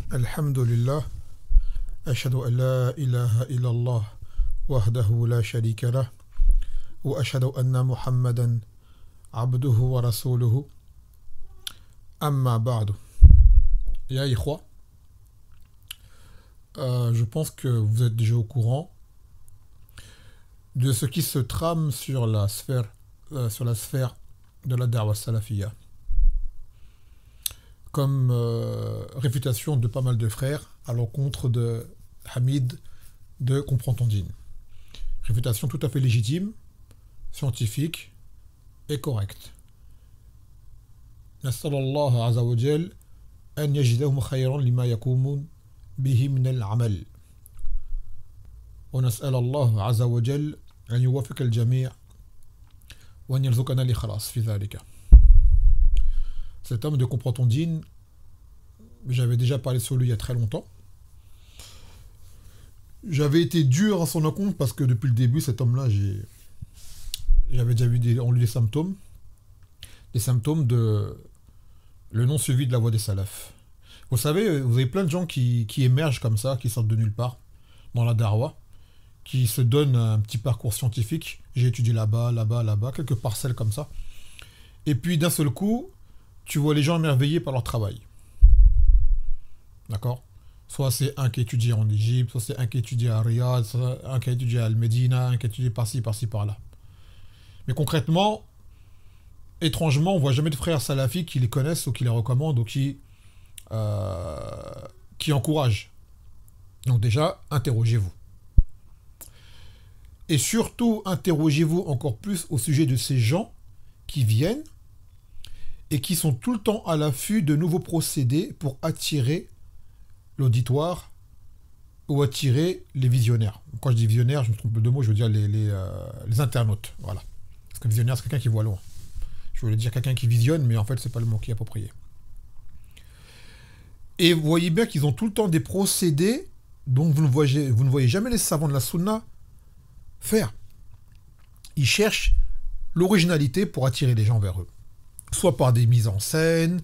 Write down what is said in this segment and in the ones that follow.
Alhamdulillah, ashhadu an la ilaha illallah, wahdahu la sharika lah, wa ashhadu anna Muhammadan abduhu wa rasuluhu, amma ba'du. Ya ikhwa, je pense que vous êtes déjà au courant de ce qui se trame sur la sphère de la da'wa salafiyya. Comme réfutation de pas mal de frères à l'encontre de Hamid de Comprends ton dîne. Réfutation tout à fait légitime, scientifique et correcte. Nas'alullah azza wa jal an yajidahum khayran lima yakumun bihi min al-amal. Wa nas'alullah azza wa jal an yuwaffiq al-jami' wa an yarzuqana al-ikhlas fi dhalika. Cet homme de Comprends ton dîne, j'avais déjà parlé sur lui il y a très longtemps. J'avais été dur à son encontre parce que depuis le début, cet homme-là, j'avais déjà vu en lui des symptômes de le non suivi de la voie des salafs. Vous savez, vous avez plein de gens qui émergent comme ça, qui sortent de nulle part, dans la darwa, qui se donnent un petit parcours scientifique. J'ai étudié là-bas, quelques parcelles comme ça. Et puis d'un seul coup, tu vois les gens émerveillés par leur travail. D'accord? Soit c'est un qui étudie en Égypte, soit c'est un qui étudie à Riyad, soit un qui étudie à Al-Medina, un qui étudie par-ci, par-là. Mais concrètement, étrangement, on voit jamais de frères salafis qui les connaissent ou qui les recommandent ou qui encouragent. Donc déjà, interrogez-vous. Et surtout, interrogez-vous encore plus au sujet de ces gens qui viennent et qui sont tout le temps à l'affût de nouveaux procédés pour attirer l'auditoire ou attirer les visionnaires. Quand je dis visionnaire, je me trompe de mots, je veux dire les internautes. Voilà. Parce que visionnaire, c'est quelqu'un qui voit loin. Je voulais dire quelqu'un qui visionne, mais en fait, c'est pas le mot qui est approprié. Et vous voyez bien qu'ils ont tout le temps des procédés dont vous ne voyez jamais les savants de la sunna faire. Ils cherchent l'originalité pour attirer les gens vers eux. Soit par des mises en scène,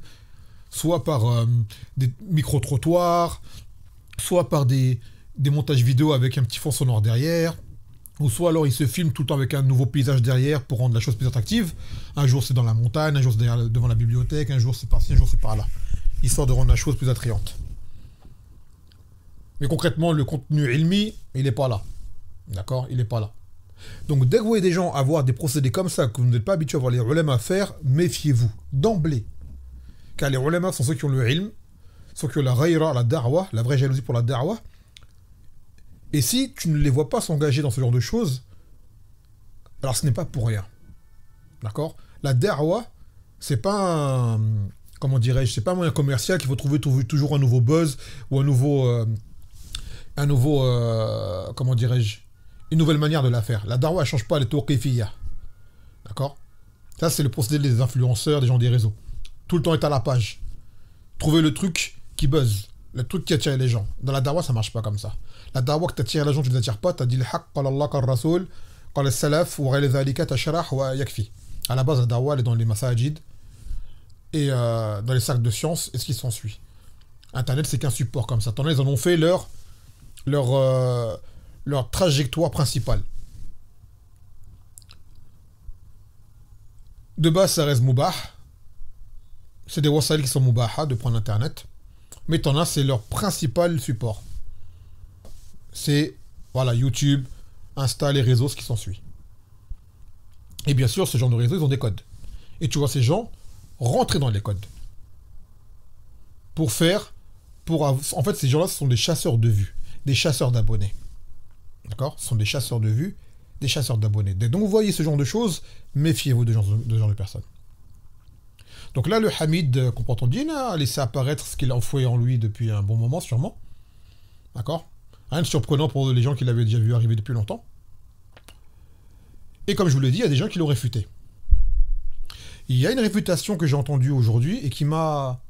soit par des micro-trottoirs, soit par des montages vidéo avec un petit fond sonore derrière, ou soit alors ils se filment tout le temps avec un nouveau paysage derrière pour rendre la chose plus attractive. Un jour c'est dans la montagne, un jour c'est devant la bibliothèque, un jour c'est par-ci, un jour c'est par-là, histoire de rendre la chose plus attrayante. Mais concrètement, le contenu ilmi, il n'est pas là. D'accord? Il n'est pas là. Donc dès que vous voyez des gens avoir des procédés comme ça, que vous n'êtes pas habitué à voir les ulama faire, méfiez-vous, d'emblée. Car les ulama sont ceux qui ont le ilm, ceux qui ont la ghayra, la da'wa, la vraie jalousie pour la da'wa. Et si tu ne les vois pas s'engager dans ce genre de choses, alors ce n'est pas pour rien. D'accord? La da'wa, c'est pas un, comment dirais-je, c'est pas un moyen commercial qu'il faut trouver toujours un nouveau buzz ou un nouveau comment dirais-je, une nouvelle manière de la faire. La darwa ne change pas les tawqifiyya. D'accord? Ça, c'est le procédé des influenceurs, des gens des réseaux. Tout le temps être à la page. Trouver le truc qui buzz. Le truc qui attire les gens. Dans la darwa, ça ne marche pas comme ça. La darwa que t'attires les gens, tu ne les attires pas. Tu as dit le haqq, qala Allah, qala Rasoul, qala salaf, wa ghayra dhalika tashrah wa yakfi. À la base, la darwa, elle est dans les masajid et dans les cercles de sciences et ce qui s'ensuit. Internet, c'est qu'un support comme ça. T'en as, ils en ont fait leur trajectoire principale. De base, ça reste mubah. C'est des wasail qui sont mubaha de prendre Internet. Mais t'en as, c'est leur principal support. C'est, voilà, YouTube, Insta, les réseaux, ce qui s'ensuit. Et bien sûr, ce genre de réseaux, ils ont des codes. Et tu vois ces gens rentrer dans les codes. En fait, ces gens-là, ce sont des chasseurs de vues, des chasseurs d'abonnés. D'accord? Ce sont des chasseurs de vues, des chasseurs d'abonnés. Donc vous voyez ce genre de choses, méfiez-vous de ce genre de personnes. Donc là, le Hamid Comprends ton dîne a laissé apparaître ce qu'il a enfoué en lui depuis un bon moment, sûrement. D'accord? Rien de surprenant pour les gens qui l'avaient déjà vu arriver depuis longtemps. Et comme je vous l'ai dit, il y a des gens qui l'ont réfuté. Il y a une réfutation que j'ai entendue aujourd'hui et qui m'a...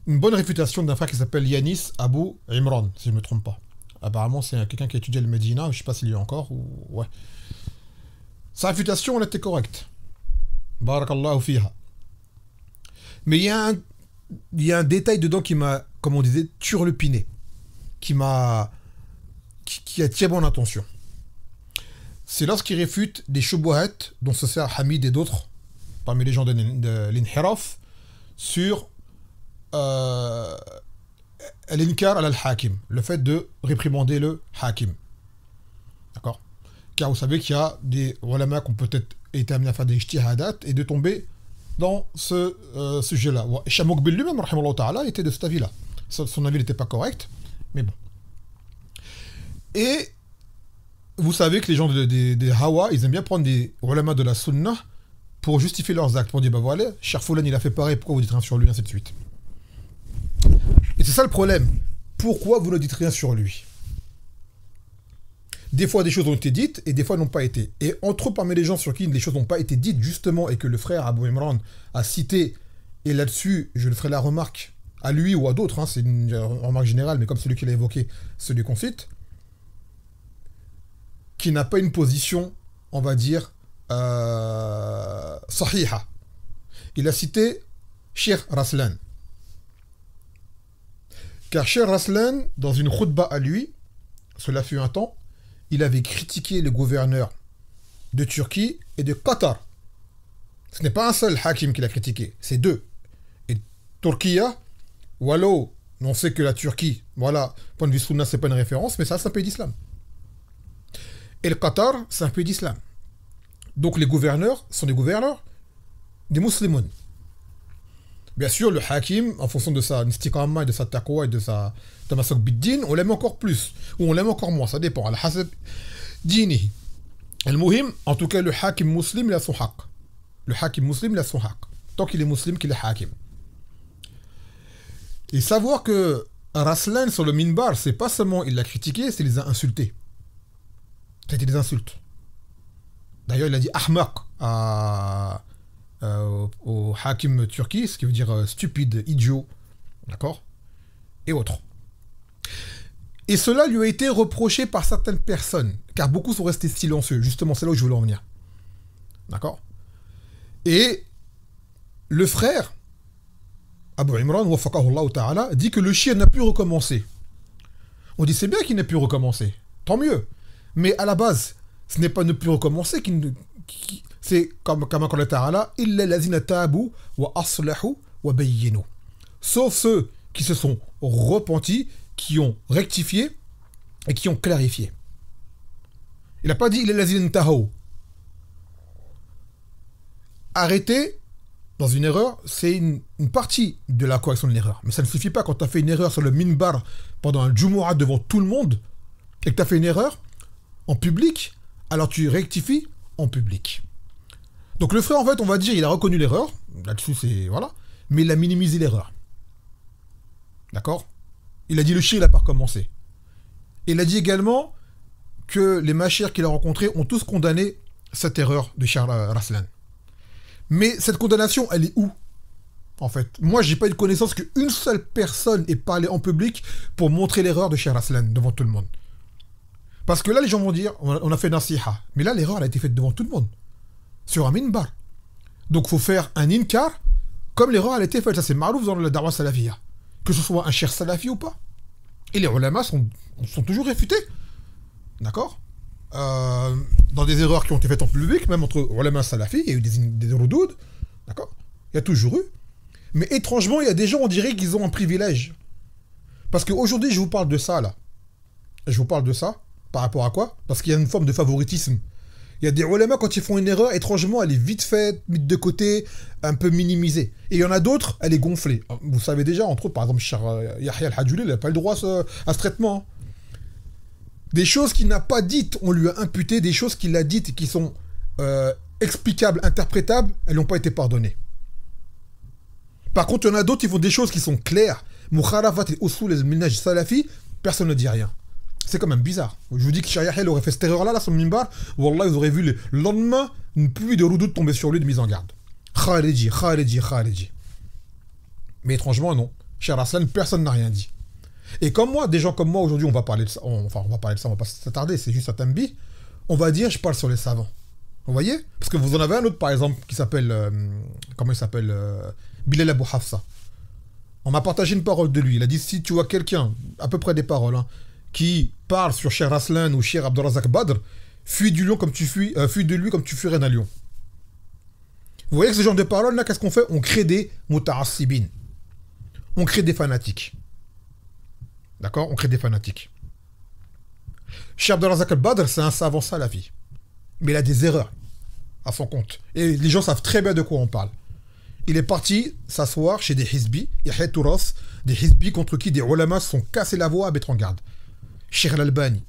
Une bonne réfutation d'un frère qui s'appelle Yanis Abou Imran, si je ne me trompe pas. Apparemment, c'est quelqu'un qui a étudié le Medina, je ne sais pas s'il y a encore, ou... Ouais. Sa réfutation, elle était correcte. Barakallahu fiha. Mais il y a un détail dedans qui m'a comme on disait, turlupiné, qui attire mon attention. C'est lorsqu'il réfute des shubuhat dont se sert Hamid et d'autres, parmi les gens de l'inhiraf, sur l'inkar al-hakim, le fait de réprimander le hakim. D'accord? Car vous savez qu'il y a des ulama qui ont peut-être été amenés à faire des ijtihadat et de tomber dans ce sujet-là. Shamouk Bil lui-même, rahimahullah ta'ala, était de cet avis-là. Son avis n'était pas correct, mais bon. Et vous savez que les gens des Hawa, ils aiment bien prendre des ulama de la Sunnah pour justifier leurs actes, pour dire, bah voilà, Cheikh Foulan, il a fait pareil, pourquoi vous dites rien sur lui, ainsi de suite. Et c'est ça le problème. Pourquoi vous ne dites rien sur lui? Des fois, des choses ont été dites, et des fois, n'ont pas été. Et entre eux, parmi les gens sur qui les choses n'ont pas été dites, justement, et que le frère Abu Imran a cité, et là-dessus, je le ferai la remarque, à lui ou à d'autres, hein, c'est une remarque générale, mais comme celui qui l'a évoqué, celui qu'on cite, qui n'a pas une position, on va dire, sahiha. Il a cité Cheikh Raslan. Car Cheikh Raslan, dans une khutba à lui, cela fut un temps, il avait critiqué le gouverneur de Turquie et de Qatar. Ce n'est pas un seul hakim qu'il a critiqué, c'est deux. Et Turquia, wallo, on sait que la Turquie, voilà, point de vue sunna, c'est pas une référence, mais ça, c'est un pays d'islam. Et le Qatar, c'est un pays d'islam. Donc les gouverneurs sont des gouverneurs des musulmans. Bien sûr, le hakim, en fonction de sa istiqamah, de sa taqwa et de sa tamasuk bid-din, on l'aime encore plus, ou on l'aime encore moins, ça dépend. Al-hasab dini. Al-muhim, en tout cas, le hakim muslim, il a son haq. Le hakim muslim, il a son haq. Tant qu'il est muslim, qu'il est hakim. Et savoir que Raslan, sur le minbar, c'est pas seulement il l'a critiqué, c'est les a insultés. C'était des insultes. D'ailleurs, il a dit ahmaq au hakim turki, ce qui veut dire stupide, idiot, d'accord, et autres. Et cela lui a été reproché par certaines personnes, car beaucoup sont restés silencieux. Justement, c'est là où je voulais en venir. D'accord? Et le frère, Abu Imran, wafaqahullah ta'ala, dit que le shir n'a pu recommencer. On dit, c'est bien qu'il n'ait pu recommencer. Tant mieux. Mais à la base, ce n'est pas ne plus recommencer c'est comme Allah Ta'ala, illa lazina tabu wa aslahu wa bayyinu. Sauf ceux qui se sont repentis, qui ont rectifié et qui ont clarifié. Il n'a pas dit illa lazina tahaw. Arrêter dans une erreur, c'est une partie de la correction de l'erreur. Mais ça ne suffit pas quand tu as fait une erreur sur le minbar pendant un Jumu'ah devant tout le monde et que tu as fait une erreur en public, alors tu rectifies en public. Donc le frère, en fait, on va dire, il a reconnu l'erreur, là-dessus c'est, voilà, mais il a minimisé l'erreur. D'accord? Il a dit le shir, il n'a pas recommencé. Il a dit également que les machères qu'il a rencontrés ont tous condamné cette erreur de Cheikh Raslan. Mais cette condamnation, elle est où? En fait, moi, j'ai pas eu de connaissance qu'une seule personne ait parlé en public pour montrer l'erreur de Cheikh Raslan devant tout le monde. Parce que là, les gens vont dire, on a fait nasiha. Mais là, l'erreur, elle a été faite devant tout le monde. Sur un minbar. Donc, il faut faire un inkar comme l'erreur, elle a été faite. Ça, c'est ma'rouf dans la da'wa salafiyya. Que ce soit un cheikh salafi ou pas. Et les ulama sont toujours réfutés. D'accord? Dans des erreurs qui ont été faites en public, même entre ulama salafi, il y a eu des roudoud. D'accord? Il y a toujours eu. Mais étrangement, il y a des gens, on dirait qu'ils ont un privilège. Parce qu'aujourd'hui, je vous parle de ça, là. Je vous parle de ça. Par rapport à quoi? Parce qu'il y a une forme de favoritisme. Il y a des ulama, quand ils font une erreur, étrangement, elle est vite faite, mise de côté, un peu minimisée. Et il y en a d'autres, elle est gonflée. Vous savez déjà, entre autres, par exemple, Yahya al-Hajjuli, il n'a pas le droit à ce traitement. Des choses qu'il n'a pas dites, on lui a imputé, des choses qu'il a dites et qui sont explicables, interprétables, elles n'ont pas été pardonnées. Par contre, il y en a d'autres qui font des choses qui sont claires. Mukharafat et usul al-minhaj salafi, personne ne dit rien. C'est quand même bizarre. Je vous dis que Cheikh Yahya aurait fait cette erreur-là, sur le minbar, wallah, vous aurez vu le lendemain une pluie de roudoud tomber sur lui de mise en garde. Khariji, Khariji, Khariji. Mais étrangement, non. Cheikh Raslan, personne n'a rien dit. Et comme moi, des gens comme moi, aujourd'hui, on va parler de ça. Enfin, on va parler de ça, on va pas s'attarder, c'est juste un tambi. On va dire, je parle sur les savants. Vous voyez? Parce que vous en avez un autre, par exemple, qui s'appelle... comment il s'appelle Bilal Abou Hafsa. On m'a partagé une parole de lui. Il a dit, si tu vois quelqu'un, à peu près des paroles, hein, qui parle sur Cheikh Raslan ou Cheikh Abdelrazak Badr, fuis du lion comme tu fuis de lui comme tu fuirais d'un lion. Vous voyez que ce genre de paroles là, qu'est-ce qu'on fait? On crée des muta'assibin. On crée des fanatiques. D'accord? On crée des fanatiques. Cheikh Abdelrazak Badr, c'est un savant salafi. Mais il a des erreurs à son compte. Et les gens savent très bien de quoi on parle. Il est parti s'asseoir chez des hizbis, Yahya Touras, des hizbis contre qui des ulamas se sont cassés la voix à mettre en garde. Cheikh Al-Albani,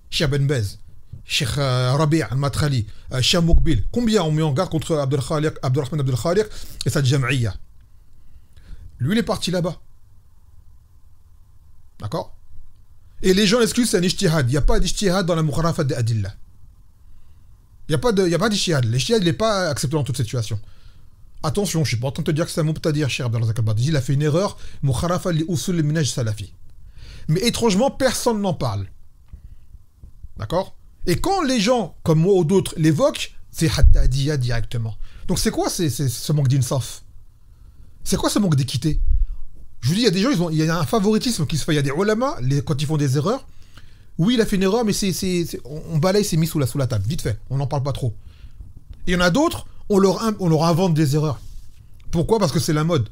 Cheikh Ben Bez, Cheikh Rabi' Al-Matrali, Cheikh Moukbil. Combien ont mis en garde contre Abdelrahman Abdel Khaliq et sa Jam'iyya? Lui, il est parti là-bas. D'accord? Et les gens l'excusent, c'est un ijtihad. Il n'y a pas d'ijtihad dans la mukharafat de Adillah. Il n'y a pas d'ijtihad. L'ijtihad, il n'est pas accepté dans toute situation. Attention, je ne suis pas en train de te dire que c'est un mubtadir, Cheikh Abdelrazak Al-Badr. Il a fait une erreur, mukharafa li usul li minhaj salafi. Mais étrangement, personne n'en parle. D'accord? Et quand les gens, comme moi ou d'autres, l'évoquent, c'est Haddadiyya directement. Donc c'est quoi ce manque d'insaf? C'est quoi ce manque d'équité? Je vous dis, il y a des gens, il y a un favoritisme qui se fait. Il y a des ulama, quand ils font des erreurs, oui, il a fait une erreur, mais on balaye, c'est mis sous la table, vite fait. On n'en parle pas trop. Et il y en a d'autres, on leur invente des erreurs. Pourquoi? Parce que c'est la mode.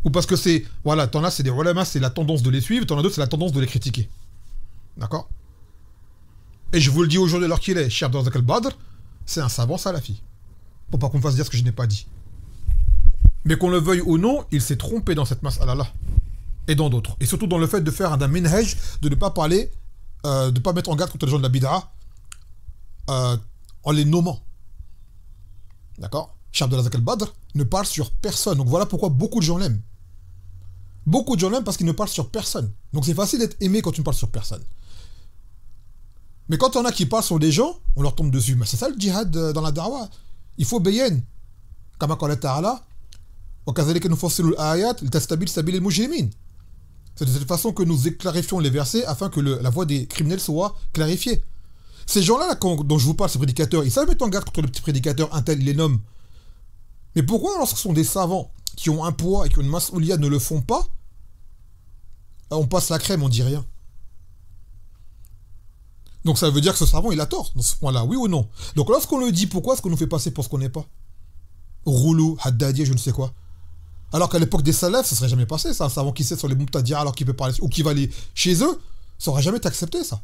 Ou parce que c'est... Voilà, t'en as, c'est des ulama, c'est la tendance de les suivre, t'en as d'autres, c'est la tendance de les critiquer. D'accord? Et je vous le dis aujourd'hui, alors qu'il est, Cheikh Abdelrazak Al-Badr, c'est un savant salafi. Pour pas qu'on me fasse dire ce que je n'ai pas dit. Mais qu'on le veuille ou non, il s'est trompé dans cette mas'ala-là. Et dans d'autres. Et surtout dans le fait de faire un minhaj, de ne pas parler, de ne pas mettre en garde contre les gens de la bid'a, en les nommant. D'accord? Cheikh Abdelrazak Al-Badr ne parle sur personne. Donc voilà pourquoi beaucoup de gens l'aiment. Beaucoup de gens l'aiment parce qu'il ne parle sur personne. Donc c'est facile d'être aimé quand tu ne parles sur personne. Mais quand on a qui parlent sur des gens, on leur tombe dessus. Mais c'est ça le djihad dans la da'wah. Il faut bayen. Kama qala ta'ala, wa kadhalika nufassilu al-ayat litastabil sabil al-mujrimin. C'est de cette façon que nous clarifions les versets afin que la voie des criminels soit clarifiée. Ces gens-là, dont je vous parle, ces prédicateurs, ils savent mettre en garde contre le petit prédicateur, un tel, ils les nomment. Mais pourquoi, lorsque ce sont des savants qui ont un poids et qui ont une mas'ouliya, ne le font pas, on passe la crème, on dit rien. Donc ça veut dire que ce savant, il a tort dans ce point-là, oui ou non? Donc lorsqu'on le dit, pourquoi est-ce qu'on nous fait passer pour ce qu'on n'est pas? Roulou, Haddadi, je ne sais quoi. Alors qu'à l'époque des salafs, ça ne serait jamais passé, ça. Un savant qui sait sur les mubtadi'a alors qu'il peut parler, ou qui va aller chez eux, ça n'aurait jamais été accepté, ça.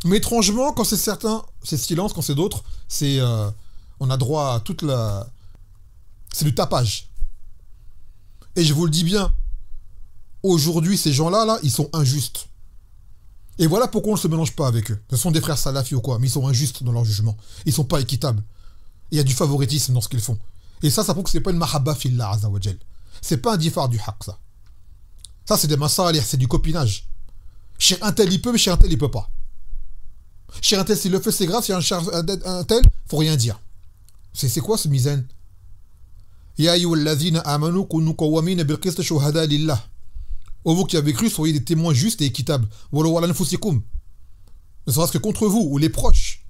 Mais étrangement, quand c'est certains, c'est silence, quand c'est d'autres, c'est... on a droit à toute la... C'est du tapage. Et je vous le dis bien, aujourd'hui, ces gens-là, là, ils sont injustes. Et voilà pourquoi on ne se mélange pas avec eux. Ce sont des frères salafis ou quoi, mais ils sont injustes dans leur jugement. Ils ne sont pas équitables. Il y a du favoritisme dans ce qu'ils font. Et ça prouve que ce n'est pas une mahabba fillah azza wa jal. C'est pas un difar du haq, ça. Ça, c'est des masalih, c'est du copinage. Chez un tel, il peut, mais chez un tel, il peut pas. Chez un tel, s'il le fait, c'est grave. Chez un tel, faut rien dire. C'est quoi ce mizaine? Ya ayyuhallazina amanu kunu qawwamina bil qist shuhada lillah. Ô vous qui avez cru, soyez des témoins justes et équitables. Wala wala nfusikum. Ne serait-ce que contre vous ou les proches.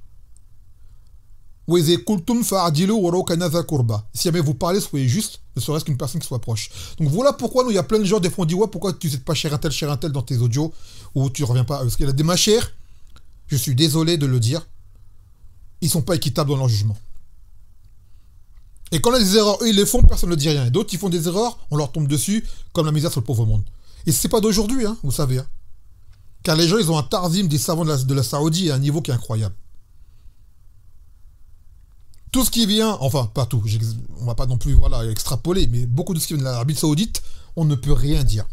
Wa idha qultum fa'dilu walaw kana dha qurba. Si jamais vous parlez, soyez juste, ne serait-ce qu'une personne qui soit proche. Donc voilà pourquoi nous, il y a plein de gens des fois on dit ouais, pourquoi tu sais pas cher un tel dans tes audios ou tu reviens pas, parce qu'il y a des machères. Je suis désolé de le dire, ils sont pas équitables dans leur jugement. Et quand on a des erreurs, eux ils les font, personne ne dit rien. Et d'autres ils font des erreurs, on leur tombe dessus comme la misère sur le pauvre monde. Et c'est pas d'aujourd'hui, hein, vous savez. Hein. Car les gens, ils ont un tarzim des savants de la Saoudie à un niveau qui est incroyable. Tout ce qui vient, enfin pas tout, on va pas non plus extrapoler, mais beaucoup de ce qui vient de l'Arabie Saoudite, on ne peut rien dire.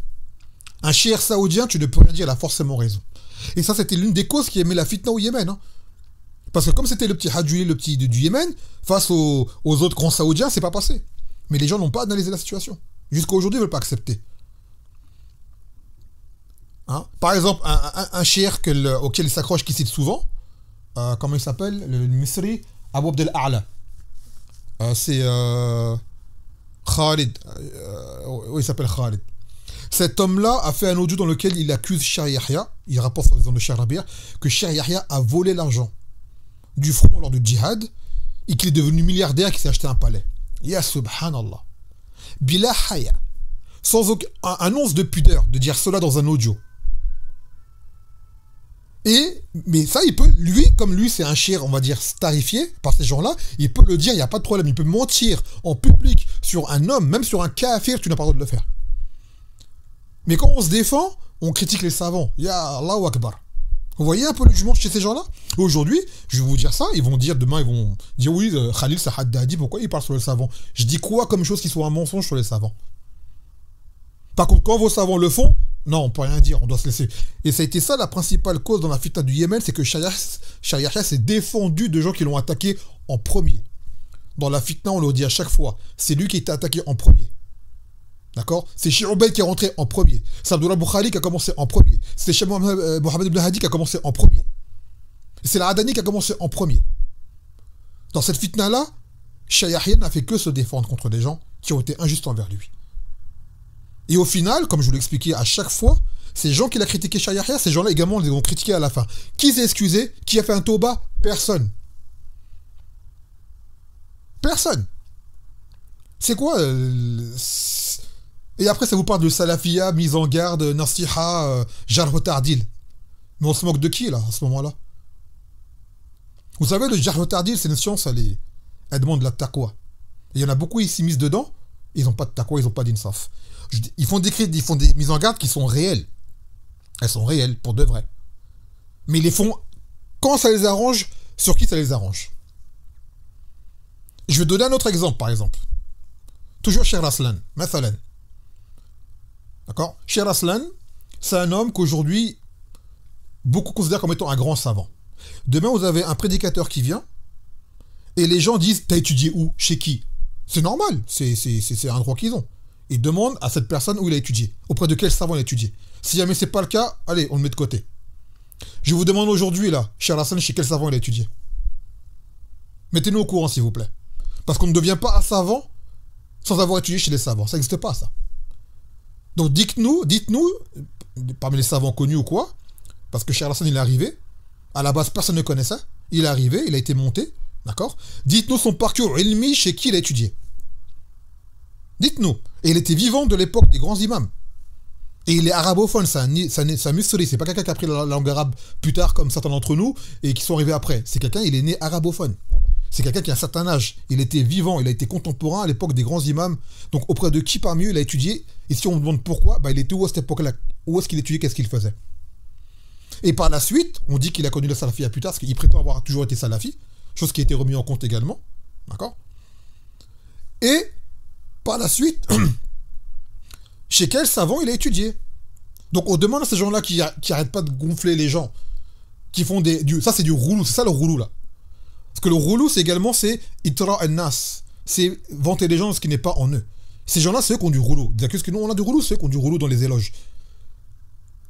Un cheikh saoudien, tu ne peux rien dire, il a forcément raison. Et ça, c'était l'une des causes qui aimait la fitna au Yémen. Hein. Parce que comme c'était le petit Hadjouli, le petit du Yémen, face aux autres grands saoudiens, c'est pas passé. Mais les gens n'ont pas analysé la situation. Jusqu'à aujourd'hui, ils ne veulent pas accepter. Hein? Par exemple, un cheikh auquel il s'accroche, qui cite souvent, comment il s'appelle? Le Misri, Abu Abdel A'la. C'est Khalid. Oui, il s'appelle Khalid. Cet homme-là a fait un audio dans lequel il accuse Cheikh Yahya, il rapporte dans le Cheikh Rabi', que Cheikh Yahya a volé l'argent du front lors du djihad et qu'il est devenu milliardaire, qu'il s'est acheté un palais. Ya subhanallah. Bila haya. sans aucun un once de pudeur de dire cela dans un audio. Mais ça, il peut, lui, comme lui, c'est un shir, on va dire, starifié par ces gens-là, il peut le dire, il n'y a pas de problème. Il peut mentir en public sur un homme, même sur un kafir, tu n'as pas le droit de le faire. Mais quand on se défend, on critique les savants. Ya Allahu Akbar. Vous voyez un peu le jugement chez ces gens-là? Aujourd'hui, je vais vous dire ça, ils vont dire, demain, ils vont dire, oui, Khalil Sahaddadi, pourquoi il parle sur les savants? Je dis quoi comme chose qui soit un mensonge sur les savants? Par contre, quand vos savants le font, non, on peut rien dire, on doit se laisser. Et ça a été ça la principale cause dans la fitna du Yémen, c'est que Shariah s'est défendu de gens qui l'ont attaqué en premier. Dans la fitna, on le dit à chaque fois, c'est lui qui a été attaqué en premier. D'accord? C'est Cheikh Ubayd qui est rentré en premier. C'est Abdullah Boukhari qui a commencé en premier. C'est Cheikh Mohamed Ibn Hadi qui a commencé en premier. Et c'est l'Adani qui a commencé en premier. Dans cette fitna-là, Shariah n'a fait que se défendre contre des gens qui ont été injustes envers lui. Et au final, comme je vous l'expliquais à chaque fois, ces gens qui l'ont critiqué Shariah, ces gens-là également les ont critiqués à la fin. Qui s'est excusé? Qui a fait un tauba? Personne. Personne. C'est quoi Et après, ça vous parle de salafia, mise en garde, nasiha, jarh tardil. Mais on se moque de qui, là, à ce moment-là? Vous savez, le jarh tardil, c'est une science, elle demande de la taqwa. Et il y en a beaucoup, ils s'y misent dedans, ils n'ont pas de taqwa, ils n'ont pas d'insaf. Ils font des mises en garde qui sont réelles. Elles sont réelles, pour de vrai. Mais ils les font quand ça les arrange, sur qui ça les arrange. Je vais donner un autre exemple, par exemple. Toujours Cheikh Raslan, Mathalan. D'accord? Cheikh Raslan, c'est un homme qu'aujourd'hui, beaucoup considèrent comme étant un grand savant. Demain, vous avez un prédicateur qui vient, et les gens disent, t'as étudié où? Chez qui? C'est normal, c'est un droit qu'ils ont. Ils demandent à cette personne où il a étudié, auprès de quel savant il a étudié. Si jamais c'est pas le cas, allez, on le met de côté. Je vous demande aujourd'hui, là, Cheikh Raslan, chez quel savant il a étudié? Mettez-nous au courant, s'il vous plaît. Parce qu'on ne devient pas un savant sans avoir étudié chez les savants. Ça n'existe pas, ça. Donc dites-nous, parmi les savants connus ou quoi, parce que Cheikh Raslan, il est arrivé, à la base, personne ne connaissait, il est arrivé, il a été monté, d'accord? Dites-nous son parcours ilmi, chez qui il a étudié. Dites-nous. Et il était vivant de l'époque des grands imams. Et il est arabophone, c'est un musri, c'est pas quelqu'un qui a appris la langue arabe plus tard comme certains d'entre nous et qui sont arrivés après. C'est quelqu'un, il est né arabophone. C'est quelqu'un qui a un certain âge. Il était vivant, il a été contemporain à l'époque des grands imams. Donc auprès de qui parmi eux il a étudié? Et si on me demande pourquoi, il était où à cette époque-là? Où est-ce qu'il étudiait? Qu'est-ce qu'il faisait? Et par la suite, on dit qu'il a connu le salafia plus tard, parce qu'il prétend avoir toujours été salafi, chose qui a été remise en compte également. D'accord? Et par la suite, chez quel savant il a étudié? Donc on demande à ces gens-là qui arrêtent pas de gonfler les gens, qui font ça c'est du roulou, c'est ça le roulou là. Parce que le roulou c'est itra an-nas, c'est vanter les gens de ce qui n'est pas en eux. Ces gens-là c'est eux qui ont du roulou. Qu'est-ce que nous on a du roulou? C'est eux qui ont du roulou dans les éloges.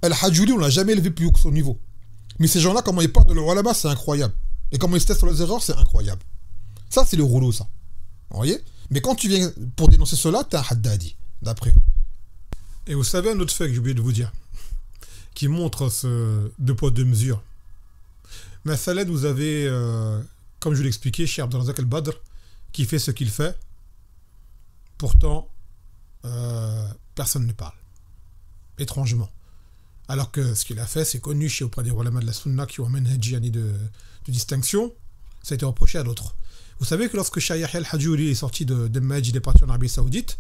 Al-Hajjuri on l'a jamais élevé plus haut que son niveau. Mais ces gens-là comment ils parlent de leur ulama c'est incroyable. Et comment ils se testent sur les erreurs c'est incroyable. Ça c'est le roulou ça. Vous voyez? Mais quand tu viens pour dénoncer cela, t'es un haddadi, d'après eux. Et vous savez un autre fait que j'ai oublié de vous dire, qui montre ce deux poids deux mesures. Mais Saled, vous avez, comme je l'ai expliqué, Cheikh Abdelrazak El-Badr, qui fait ce qu'il fait. Pourtant, personne ne parle. Étrangement. Alors que ce qu'il a fait, c'est connu chez auprès des ulama de la Sunna qui ont un manhajiyani de distinction. Ça a été reproché à d'autres. Vous savez que lorsque Shaykh al-Hajuri est sorti de Medj, il est parti en Arabie Saoudite,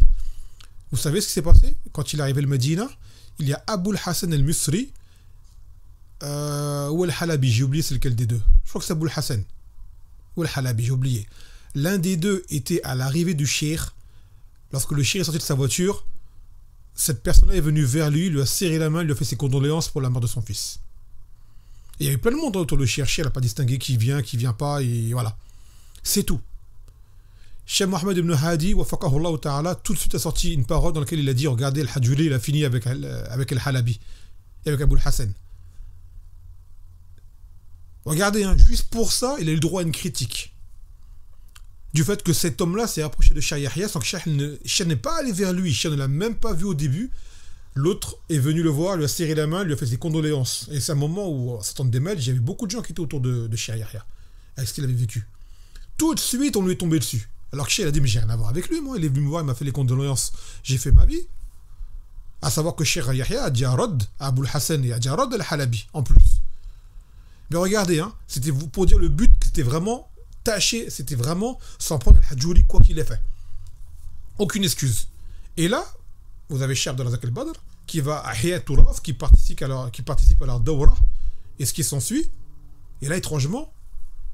vous savez ce qui s'est passé? Quand il est arrivé au Médina, il y a Abul Hassan al-Misri ou al-Halabi, j'ai oublié c'est lequel des deux. Je crois que c'est Abul Hassan ou al-Halabi, j'ai oublié. L'un des deux était à l'arrivée du Cheikh. Lorsque le Cheikh est sorti de sa voiture, cette personne-là est venue vers lui, lui a serré la main, lui a fait ses condoléances pour la mort de son fils. Et il y avait plein de monde autour de le Cheikh, il n'a pas distingué qui vient pas, et voilà. C'est tout. Cheikh Mohamed Ibn Hadi, wafaqahullah ta'ala, tout de suite a sorti une parole dans laquelle il a dit, regardez, Al-Hajjuli, il a fini avec Al-Halabi, et avec Abul Hassan. Regardez, hein, juste pour ça, il a eu le droit à une critique. Du fait que cet homme-là s'est approché de Cheikh Yahya, sans que Cheikh n'est pas allé vers lui, Cheikh ne l'a même pas vu au début. L'autre est venu le voir, lui a serré la main, lui a fait ses condoléances. Et c'est un moment où, à ce temps de démêle, il y avait beaucoup de gens qui étaient autour de Cheikh Yahya, avec ce qu'il avait vécu. Tout de suite, on lui est tombé dessus. Alors que Cheikh a dit, mais j'ai rien à voir avec lui, moi. Il est venu me voir, il m'a fait les condoléances. J'ai fait ma vie. À savoir que Cheikh Yahya a dit à Rod, à Abul Hassan et a dit à Rod al-Halabi, en plus. Mais regardez, hein, c'était pour dire le but, que c'était vraiment tâché, c'était vraiment sans prendre al-Hajjouri quoi qu'il ait fait. Aucune excuse. Et là, vous avez Cheikh Abdelrazak al-Badr, qui va à Hayat Touraf, qui participe à leur Dawra, et ce qui s'ensuit. Et là, étrangement,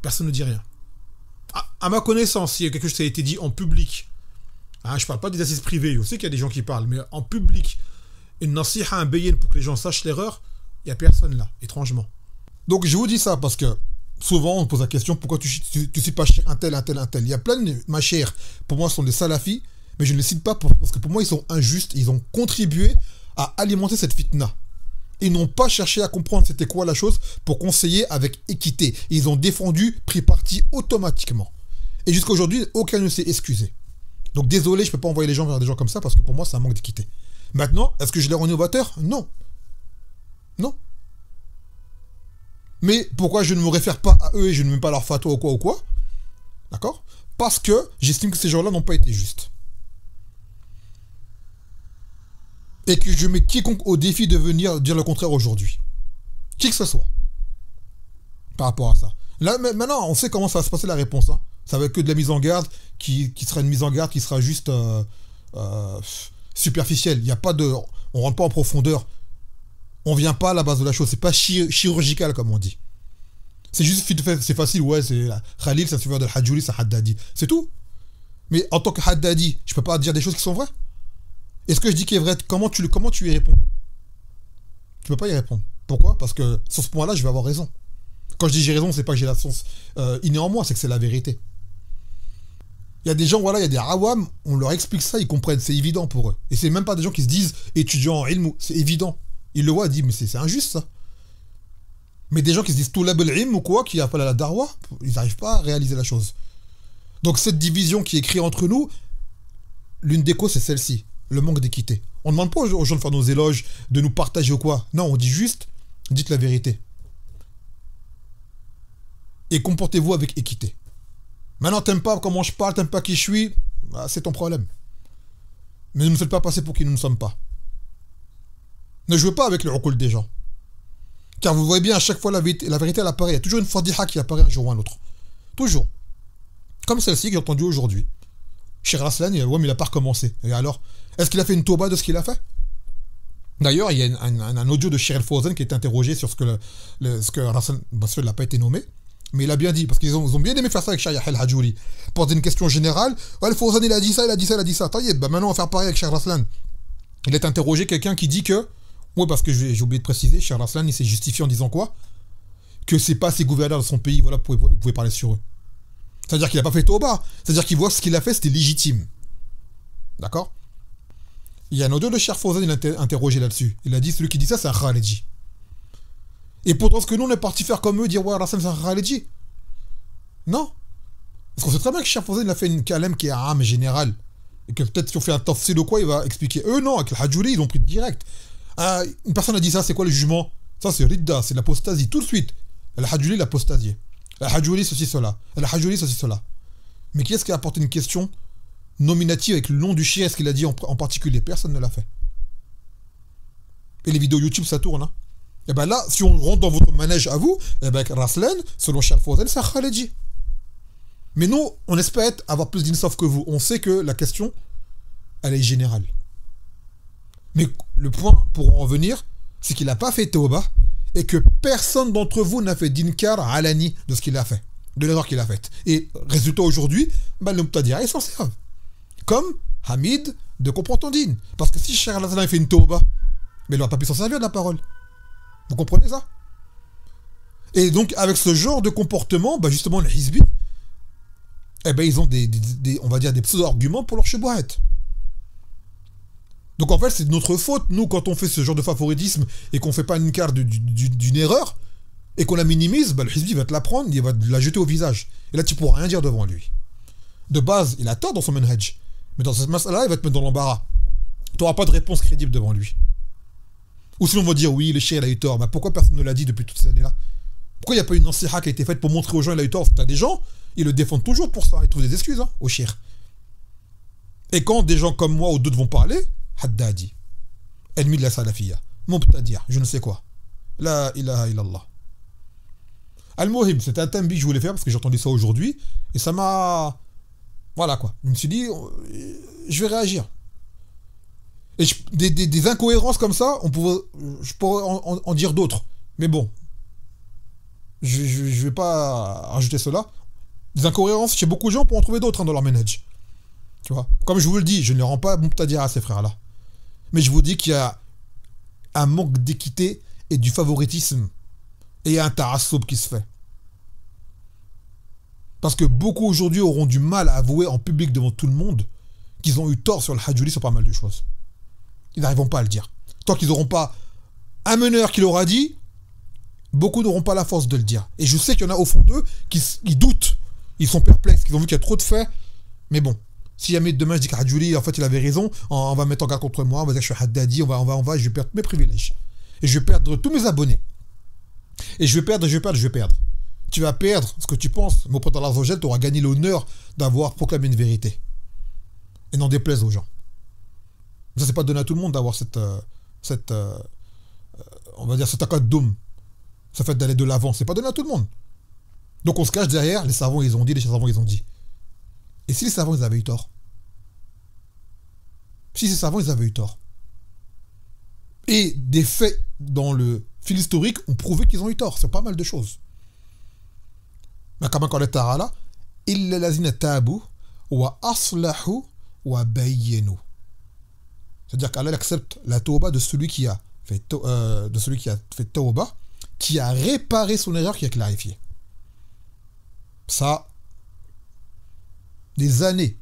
personne ne dit rien. À ma connaissance, s'il y a quelque chose qui a été dit en public, hein, je ne parle pas des assises privées, je sais qu'il y a des gens qui parlent, mais en public, une nasiha, un bayin pour que les gens sachent l'erreur, il n'y a personne là, étrangement. Donc je vous dis ça parce que souvent on pose la question pourquoi tu suis pas cher un tel. Il y a plein de ma chère, pour moi, sont des salafis, mais je ne les cite pas parce que pour moi, ils sont injustes, ils ont contribué à alimenter cette fitna. Ils n'ont pas cherché à comprendre c'était quoi la chose pour conseiller avec équité. Ils ont défendu, pris parti automatiquement. Et jusqu'à aujourd'hui, aucun ne s'est excusé. Donc désolé, je ne peux pas envoyer les gens vers des gens comme ça parce que pour moi, c'est un manque d'équité. Maintenant, est-ce que je les rends novateurs? Non. Non. Mais pourquoi je ne me réfère pas à eux et je ne mets pas leur fatwa ou quoi? D'accord? Parce que j'estime que ces gens-là n'ont pas été justes. Et que je mets quiconque au défi de venir dire le contraire aujourd'hui. Qui que ce soit. Par rapport à ça. Là, maintenant, on sait comment ça va se passer la réponse. Hein. Ça va être que de la mise en garde qui sera une mise en garde qui sera juste superficielle. Il n'y a pas de... On rentre pas en profondeur. On vient pas à la base de la chose. C'est pas chirurgical comme on dit. C'est juste c'est facile. Ouais, c'est Khalil, ça suiveur de Hajjouri, c'est Haddadi. C'est tout. Mais en tant que Haddadi, je peux pas dire des choses qui sont vraies. Et ce que je dis qui est vrai, comment tu y réponds? Tu peux pas y répondre. Pourquoi? Parce que sur ce point-là, je vais avoir raison. Quand je dis j'ai raison, c'est pas que j'ai la sens innée en moi, c'est que c'est la vérité. Il y a des gens, voilà, il y a des awam, on leur explique ça, ils comprennent, c'est évident pour eux. Et c'est même pas des gens qui se disent étudiants en ilm, c'est évident. Ils le voient, ils disent mais c'est injuste ça. Mais des gens qui se disent tout la ilm ou quoi, qui appellent à la darwa, ils n'arrivent pas à réaliser la chose. Donc cette division qui est créée entre nous, l'une des causes c'est celle-ci, le manque d'équité. On ne demande pas aux gens de faire nos éloges, de nous partager ou quoi. Non, on dit juste, dites la vérité. Et comportez-vous avec équité. Maintenant, t'aimes pas comment je parle, t'aimes pas qui je suis, bah, c'est ton problème. Mais ne nous faites pas passer pour qui nous ne sommes pas. Ne jouez pas avec le recoul des gens. Car vous voyez bien, à chaque fois, la vérité elle apparaît. Il y a toujours une fadiha qui apparaît un jour ou un autre. Toujours. Comme celle-ci que j'ai entendue aujourd'hui. Cheikh Raslan, mais il n'a pas recommencé. Et alors, est-ce qu'il a fait une tauba de ce qu'il a fait? D'ailleurs, il y a un audio de Cheikh El-Fawzan qui est interrogé sur ce que Raslan, parce qu'il n'a pas été nommé. Mais il a bien dit, parce qu'ils ont bien aimé faire ça avec Cheikh El-Hajjouri. Poser une question générale. El-Fawzan, il a dit ça, il a dit ça, il a dit ça. Bah maintenant, on va faire pareil avec Cheikh Raslan. Il est interrogé quelqu'un qui dit que... Oui, parce que j'ai oublié de préciser, Cheikh Raslan, il s'est justifié en disant quoi? Que c'est pas ses gouverneurs de son pays, voilà, vous pouvez parler sur eux. C'est-à-dire qu'il n'a pas fait tauba. C'est-à-dire qu'il voit que ce qu'il a fait, c'était légitime. D'accord? Il y a un audio de Cheikh Fawzan, il a interrogé là-dessus. Il a dit, celui qui dit ça, c'est un Khalidji. Et pourtant, ce que nous, on est parti faire comme eux, dire, ouais, Raslan, c'est un Khalidji. Non. Parce qu'on sait très bien que Cheikh Fawzan, il a fait une kalem qui est âme générale. Et que peut-être si on fait un tafsir ou quoi, il va expliquer. Eux, non, avec le Hajjouri, ils l'ont pris direct. Une personne a dit ça, c'est quoi le jugement? Ça, c'est Ridda, c'est l'apostasie, tout de suite. Le Hajjouri, l'apostasié. Le Hajjouri, ceci, cela. Le Hajjouri, ceci, cela. Mais qui est-ce qui a apporté une question nominative avec le nom du chien, ce qu'il a dit en particulier? Personne ne l'a fait. Et les vidéos YouTube, ça tourne. Hein. Et bien là, si on rentre dans votre manège à vous, et bien Raslan, selon Cheikh Fawzan, c'est un Khalidji. Mais nous, on espère avoir plus d'insaf que vous. On sait que la question, elle est générale. Mais le point pour en revenir, c'est qu'il n'a pas fait tauba et que personne d'entre vous n'a fait d'inkar alani de ce qu'il a fait, de l'erreur qu'il a faite. Et résultat aujourd'hui, ben, le Muqtadi'a, ils s'en servent. Comme Hamid de Comprend-on-Dine. Parce que si Cheikh Al-Azlan fait une tauba, mais il n'aura pas pu s'en servir de la parole. Vous comprenez ça? Et donc, avec ce genre de comportement, ben justement, les Hizbi, eh ben, ils ont on va dire des pseudo-arguments pour leur chebouhet. Donc en fait, c'est de notre faute, nous, quand on fait ce genre de favoritisme et qu'on ne fait pas une carte d'une erreur et qu'on la minimise, bah, le Hizbi va te la prendre, il va te la jeter au visage. Et là, tu ne pourras rien dire devant lui. De base, il a tort dans son manhaj. Mais dans cette masse-là, il va te mettre dans l'embarras. Tu n'auras pas de réponse crédible devant lui. Ou sinon, on va dire, oui, le cheikh, il a eu tort. Bah, pourquoi personne ne l'a dit depuis toutes ces années-là? Pourquoi il n'y a pas une nasiha qui a été faite pour montrer aux gens qu'il a eu tort? Tu as des gens, ils le défendent toujours pour ça. Ils trouvent des excuses hein, au cheikh. Et quand des gens comme moi ou d'autres vont parler, Haddadi. ennemi de la salafiyya. Mubtadia, je ne sais quoi. La ilaha illallah. Al-Mohim, c'était un thème que je voulais faire parce que j'ai entendu ça aujourd'hui et ça m'a. Voilà quoi. Je me suis dit, je vais réagir. Et des incohérences comme ça, je pourrais en dire d'autres. Mais bon, je vais pas rajouter cela. Des incohérences, chez beaucoup de gens, pour en trouver d'autres dans leur manage. Tu vois. Comme je vous le dis, je ne les rends pas Mubtadia à ces frères-là. Mais je vous dis qu'il y a un manque d'équité et du favoritisme et un ta'assoub qui se fait. Parce que beaucoup aujourd'hui auront du mal à avouer en public devant tout le monde qu'ils ont eu tort sur le Hajjuri sur pas mal de choses. Ils n'arriveront pas à le dire. Tant qu'ils n'auront pas un meneur qui leur a dit, beaucoup n'auront pas la force de le dire. Et je sais qu'il y en a au fond d'eux qui doutent. Ils sont perplexes, ils ont vu qu'il y a trop de faits. Mais bon, si jamais demain je dis qu'Hajjuri, en fait, il avait raison, on va mettre en garde contre moi, on va dire que je suis Haddadi, je vais perdre mes privilèges. Et je vais perdre tous mes abonnés. Et je vais perdre. Tu vas perdre ce que tu penses, mais auprès d'Allah Azzawajal, tu auras gagné l'honneur d'avoir proclamé une vérité. Et n'en déplaise aux gens. Ça, c'est pas donné à tout le monde d'avoir on va dire, cet akaddoum. Ça fait d'aller de l'avant. C'est pas donné à tout le monde. Donc on se cache derrière, les savants, ils ont dit, les savants, ils ont dit. Et si les savants, ils avaient eu tort? Si ces savants, ils avaient eu tort. Et des faits dans le fil historique ont prouvé qu'ils ont eu tort. C'est pas mal de choses. Mais comme on est là, illa lazina tabu wa aslahu wa bayyanu. C'est-à-dire qu'Allah accepte la tauba de celui qui a fait tauba, qui a réparé son erreur, qui a clarifié. Ça, des années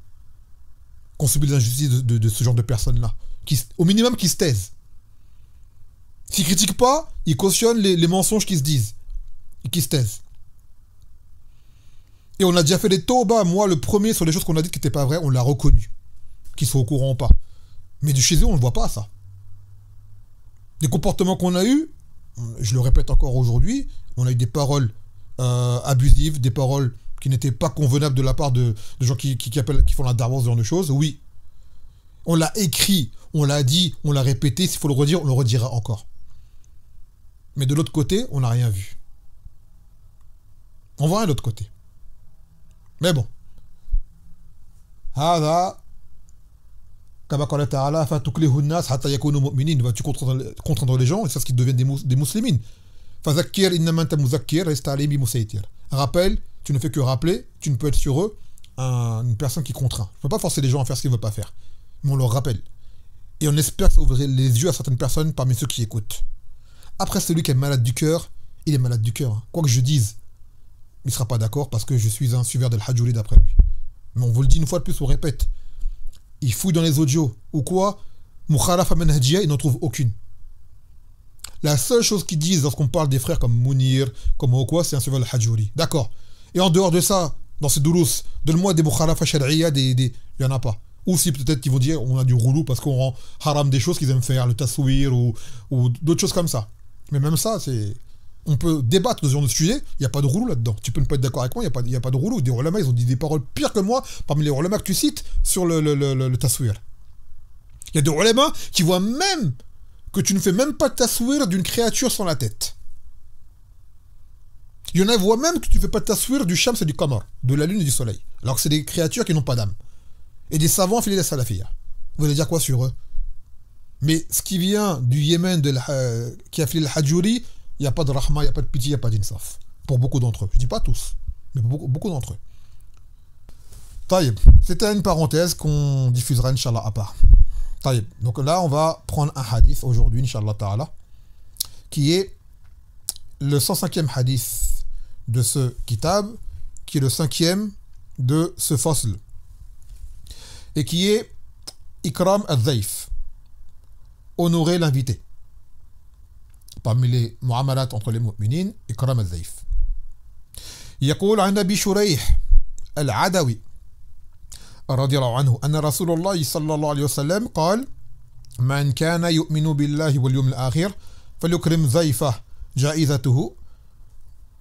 qu'on subit les injustices de ce genre de personnes-là, au minimum qui se taisent. S'ils ne critiquent pas, ils cautionnent les mensonges qui se disent et qui se taisent. Et on a déjà fait des taubas, moi le premier, sur les choses qu'on a dites qui n'étaient pas vraies, on l'a reconnu. Qu'ils soient au courant ou pas. Mais de chez eux, on ne voit pas ça. Les comportements qu'on a eus, je le répète encore aujourd'hui, on a eu des paroles abusives, des paroles qui n'étaient pas convenables de la part de gens qui font la darwa, ce genre de choses. Oui. On l'a écrit, on l'a dit, on l'a répété. S'il faut le redire, on le redira encore. Mais de l'autre côté, on n'a rien vu. On voit rien de l'autre côté. Mais bon. Hada, kama qala ta'ala, fatuklihu an-nas hatta yakunu mu'minin. Vas-tu contraindre les gens et c'est ce qui deviennent des muslimines. Fadhakkir innama anta muzakkir lasta alayhim bimusaytir. Rappelle, tu ne fais que rappeler, tu ne peux être sur eux une personne qui contraint. Il ne faut pas forcer les gens à faire ce qu'ils ne veulent pas faire. Mais on leur rappelle. Et on espère que ça ouvrirait les yeux à certaines personnes parmi ceux qui écoutent. Après, celui qui est malade du cœur, il est malade du cœur. Quoi que je dise, il ne sera pas d'accord parce que je suis un suiveur de l'Hajjuri d'après lui. Mais on vous le dit une fois de plus, on répète. Il fouille dans les audios ou quoi, Mukhalafa Manhajiyya, il n'en trouve aucune. La seule chose qu'ils disent lorsqu'on parle des frères comme Mounir, comme quoi, c'est un suiveur de l'Hajjuri. D'accord. Et en dehors de ça, dans ces doulous, donne-moi des Mukhalafa Shar'iyya, il n'y en a pas. Ou si peut-être qu'ils vont dire on a du roulou parce qu'on rend haram des choses qu'ils aiment faire, le taswir ou d'autres choses comme ça. Mais même ça, on peut débattre de ce genre de sujet, il n'y a pas de roulou là-dedans. Tu peux ne pas être d'accord avec moi, il n'y a pas de roulou. Des ulama, ils ont dit des paroles pires que moi parmi les ulama que tu cites sur le taswir. Il y a des ulama qui voient même que tu ne fais même pas de taswir d'une créature sans la tête. Il y en a qui voient même que tu ne fais pas de taswir du shams et du qamar, de la lune et du soleil. Alors que c'est des créatures qui n'ont pas d'âme. Et des savants affiliés à la salafiyya. Vous allez dire quoi sur eux? Mais ce qui vient du Yémen, qui a affilié le Hajjuri, il n'y a pas de rahma, il n'y a pas de pitié, il n'y a pas d'insaf. Pour beaucoup d'entre eux. Je ne dis pas tous, mais pour beaucoup d'entre eux. Taïb. C'était une parenthèse qu'on diffusera, Inch'Allah, à part. Taïb. Donc là, on va prendre un hadith aujourd'hui, Inch'Allah Ta'ala, qui est le 105e hadith de ce kitab, qui est le 5e de ce fasl. Et qui est Ikram al-Zaif, honorer l'invité. Parmi les mu'amalat entre les mu'minin, Ikram al-Zaif. يقول عن أبي شريح العدوي رضي الله عنه أن رسول الله صلى الله عليه وسلم قال من كان يؤمن بالله واليوم الآخر فليكرم ضيفه جائزته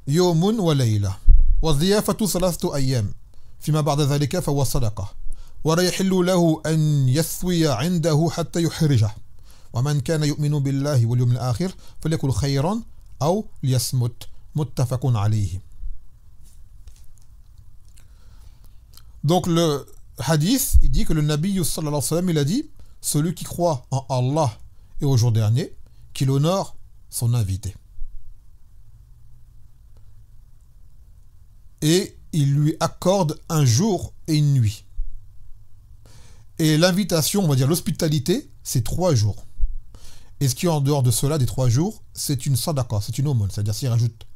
يوم وليلة والضيافة 3 أيام فيما بعد ذلك فهو صدقة ولا يحل له أن يثوي عنده حتى يحرجه ومن كان يؤمن بالله واليوم الآخر فليقل خيرا أو ليصمت متفق عليه. Donc le hadith, il dit que le Nabi sallallahu alayhi wa sallam, il a dit, celui qui croit en Allah et au jour dernier, qu'il honore son invité. Et il lui accorde un jour et une nuit. Et l'invitation, on va dire l'hospitalité, c'est 3 jours. Et ce qui est en dehors de cela, des 3 jours, c'est une sadaqa, c'est une aumône. C'est-à-dire s'il rajoute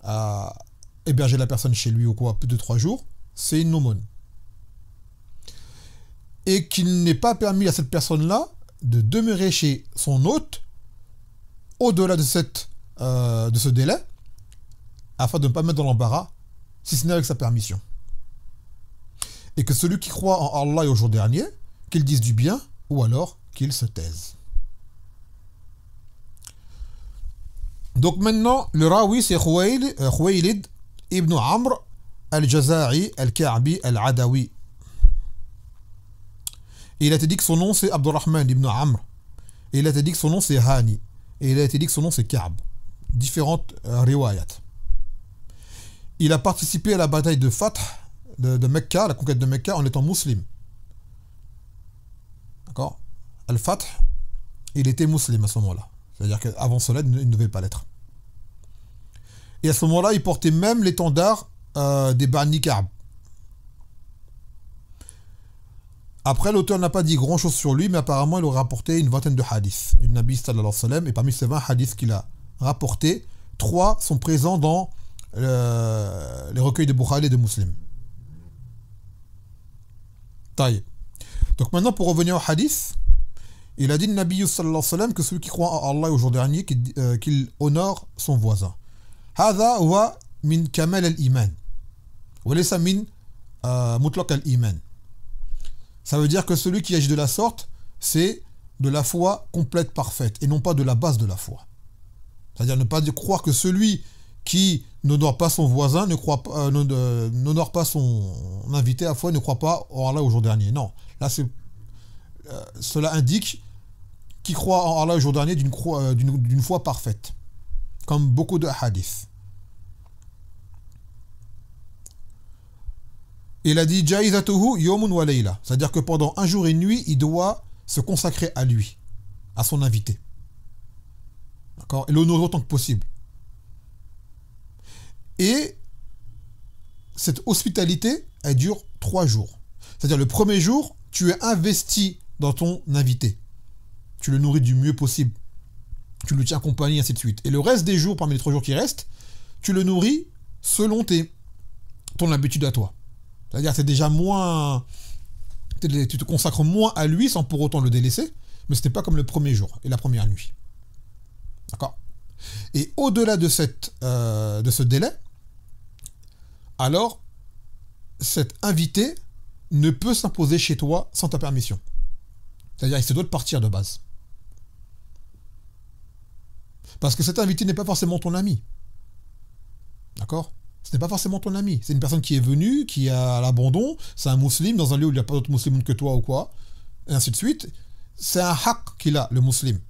à héberger la personne chez lui ou quoi, plus de 3 jours, c'est une aumône. Et qu'il n'est pas permis à cette personne-là de demeurer chez son hôte au-delà de ce délai, afin de ne pas mettre dans l'embarras, si ce n'est avec sa permission. Et que celui qui croit en Allah et au jour dernier, qu'il dise du bien, ou alors qu'il se taise. Donc maintenant, le rawi, c'est Khuwaylid ibn Amr al-Jaza'i al-Ka'bi al-Adawi. Et il a été dit que son nom c'est Abdurrahman ibn Amr. Et il a été dit que son nom c'est Hani. Et il a été dit que son nom c'est Ka'b. Différentes riwayat. Il a participé à la bataille de Fath de Mecca, la conquête de Mecca, en étant musulman. D'accord? Al-Fath, il était musulman à ce moment-là. C'est-à-dire qu'avant cela, il ne devait pas l'être. Et à ce moment-là, il portait même l'étendard des Bani Ka'b. Après, l'auteur n'a pas dit grand-chose sur lui, mais apparemment, il aurait rapporté une vingtaine de hadiths du Nabi sallallahu alayhi wa sallam. Et parmi ces 20 hadiths qu'il a rapportés, 3 sont présents dans les recueils de Bukhari et de Muslim. Taïe. Donc maintenant, pour revenir au hadith, il a dit, le Nabi sallallahu alayhi wa sallam, que celui qui croit en Allah au jour dernier, qu'il honore son voisin. هذا هو من كمال الإيمان وليس من مطلق الإيمان. Ça veut dire que celui qui agit de la sorte, c'est de la foi complète, parfaite, et non pas de la base de la foi. C'est-à-dire ne pas croire que celui qui n'honore pas son voisin, n'honore pas son invité à foi, ne croit pas en Allah au jour dernier. Non, là cela indique qu'il croit en Allah au jour dernier d'une foi parfaite, comme beaucoup de hadiths. Il a dit Jaizatuhu yomun wa layla, c'est-à-dire que pendant un jour et une nuit, il doit se consacrer à lui, à son invité. D'accord? Et l'honorer autant que possible. Et cette hospitalité, elle dure 3 jours. C'est-à-dire le premier jour, tu es investi dans ton invité. Tu le nourris du mieux possible. Tu le tiens compagnie, ainsi de suite. Et le reste des jours, parmi les 3 jours qui restent, tu le nourris selon ton habitude à toi. C'est-à-dire que c'est déjà moins... Tu te consacres moins à lui sans pour autant le délaisser, mais ce n'est pas comme le premier jour et la première nuit. D'accord? Et au-delà de ce délai, alors, cet invité ne peut s'imposer chez toi sans ta permission. C'est-à-dire qu'il se doit de partir de base. Parce que cet invité n'est pas forcément ton ami. D'accord? Ce n'est pas forcément ton ami. C'est une personne qui est venue, qui est à l'abandon, c'est un musulman dans un lieu où il n'y a pas d'autres musulmans que toi ou quoi, et ainsi de suite. C'est un haq qu'il a, le musulman.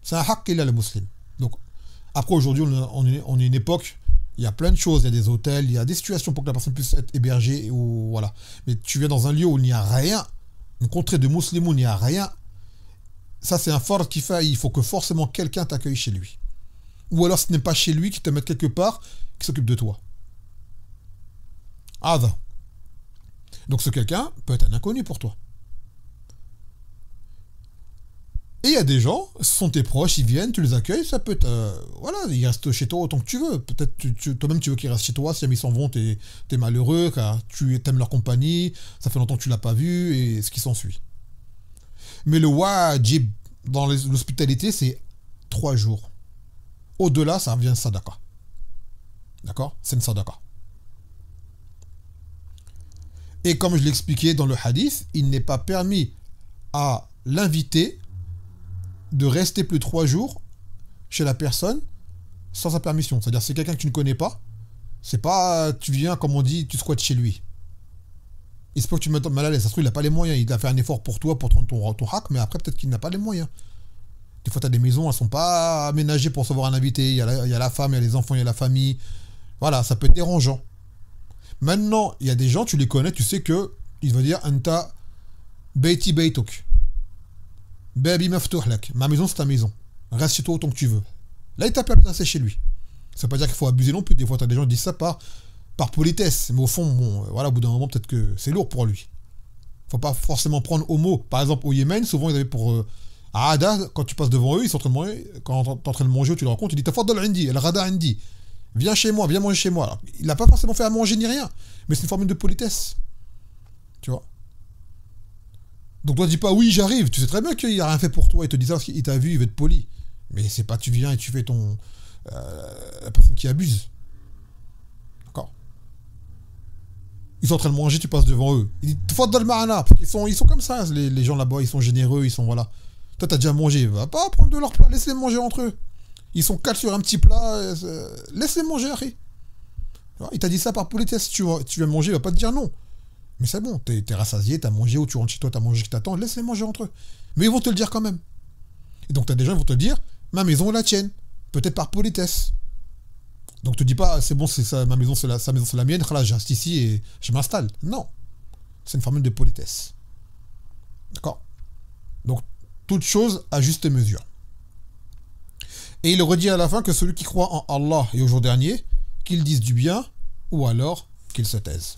C'est un haq qu'il a, le musulman. Donc, après, aujourd'hui, on est une époque, il y a plein de choses, il y a des hôtels, il y a des situations pour que la personne puisse être hébergée, ou voilà. Mais tu viens dans un lieu où il n'y a rien, une contrée de musulmans où il n'y a rien, ça c'est un fard qui fait, il faut que forcément quelqu'un t'accueille chez lui. Ou alors ce n'est pas chez lui, qui te mette quelque part, qui s'occupe de toi. Ada. Donc ce quelqu'un peut être un inconnu pour toi. Et il y a des gens, ce sont tes proches, ils viennent, tu les accueilles, ça peut être... voilà, ils restent chez toi autant que tu veux. Peut-être toi-même tu veux qu'ils restent chez toi, si jamais ils s'en vont, t'es malheureux, car tu aimes leur compagnie, ça fait longtemps que tu l'as pas vu, et ce qui s'ensuit. Mais le wajib dans l'hospitalité, c'est 3 jours. Au-delà, ça revient sadaqa. D'accord? C'est une sadaqa. Et comme je l'expliquais dans le hadith, il n'est pas permis à l'invité de rester plus de 3 jours chez la personne sans sa permission. C'est-à-dire c'est quelqu'un que tu ne connais pas, c'est pas tu viens, comme on dit, tu squattes chez lui. Il se peut que tu me mettes mal à l'aise. Ça se trouve, il n'a pas les moyens. Il a fait un effort pour toi, pour ton hack, mais après, peut-être qu'il n'a pas les moyens. Des fois, tu as des maisons, elles ne sont pas aménagées pour recevoir un invité. Il y a la femme, il y a les enfants, il y a la famille. Voilà, ça peut être dérangeant. Maintenant, il y a des gens, tu les connais, tu sais que il va dire Anta Beiti Beitok. Baby Maftuh lak. Ma maison, c'est ta maison. Reste chez toi autant que tu veux. Là, il t'a permis de rester chez lui. Ça veut pas dire qu'il faut abuser non plus. Des fois, tu as des gens qui disent ça par politesse. Mais au fond, bon, voilà, au bout d'un moment, peut-être que c'est lourd pour lui. Faut pas forcément prendre au mot. Par exemple, au Yémen, souvent, ils avaient pour. À Ada, quand tu passes devant eux, ils sont en train de manger. Quand tu es en train de manger, tu le rencontres, tu dis Tafaddal Indi, El Rada Indi. Viens chez moi, viens manger chez moi. Alors, il n'a pas forcément fait à manger ni rien. Mais c'est une formule de politesse. Tu vois. Donc, toi, dis pas oui, j'arrive. Tu sais très bien qu'il n'a rien fait pour toi. Il te dit ça parce qu'il t'a vu, il veut être poli. Mais c'est pas tu viens et tu fais ton. La personne qui abuse. D'accord. Ils sont en train de manger, tu passes devant eux. Il dit Tafaddal Ma'ana. Parce ils sont comme ça, les gens là-bas. Ils sont généreux, ils sont. Voilà. Toi, t'as déjà mangé. Va pas prendre de leur plat. Laisse-les manger entre eux. Ils sont 4 sur un petit plat. Laisse-les manger, Harry. Il t'a dit ça par politesse. Tu vas manger, il va pas te dire non. Mais c'est bon, t'es rassasié, t'as mangé, ou tu rentres chez toi, t'as mangé ce qui t'attend. Laisse-les manger entre eux. Mais ils vont te le dire quand même. Et donc, t'as des gens qui vont te dire ma maison est la tienne. Peut-être par politesse. Donc, te dis pas c'est bon, c'est ça, ma maison, sa maison, c'est la mienne. Là, je reste ici et je m'installe. Non. C'est une formule de politesse. D'accord. Donc, toute chose à juste mesure. Et il redit à la fin que celui qui croit en Allah et au jour dernier, qu'il dise du bien, ou alors qu'il se taise.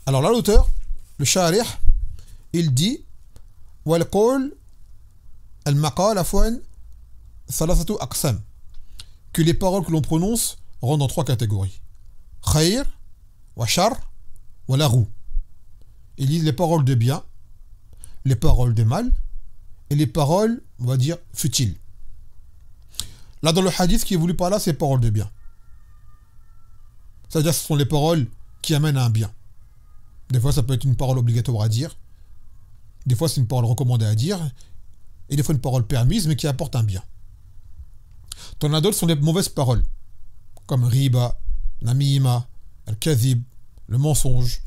Alors là, l'auteur, le Sharih, il dit وَالْقَوْلِ الْمَقَالَ أَفْوَانِ ثَلَاثَةُ أَقْسَامٍ, que les paroles que l'on prononce rentrent dans 3 catégories. Khayr, wa shar, wa laghu. Il dit les paroles de bien, les paroles de mal, et les paroles, on va dire, futiles. Là, dans le hadith, ce qui est voulu par là, c'est les paroles de bien. C'est-à-dire que ce sont les paroles qui amènent à un bien. Des fois, ça peut être une parole obligatoire à dire. Des fois, c'est une parole recommandée à dire. Et des fois, une parole permise, mais qui apporte un bien. T'en as d'autres, sont les mauvaises paroles. Comme riba, namima, al-kadhib, le mensonge.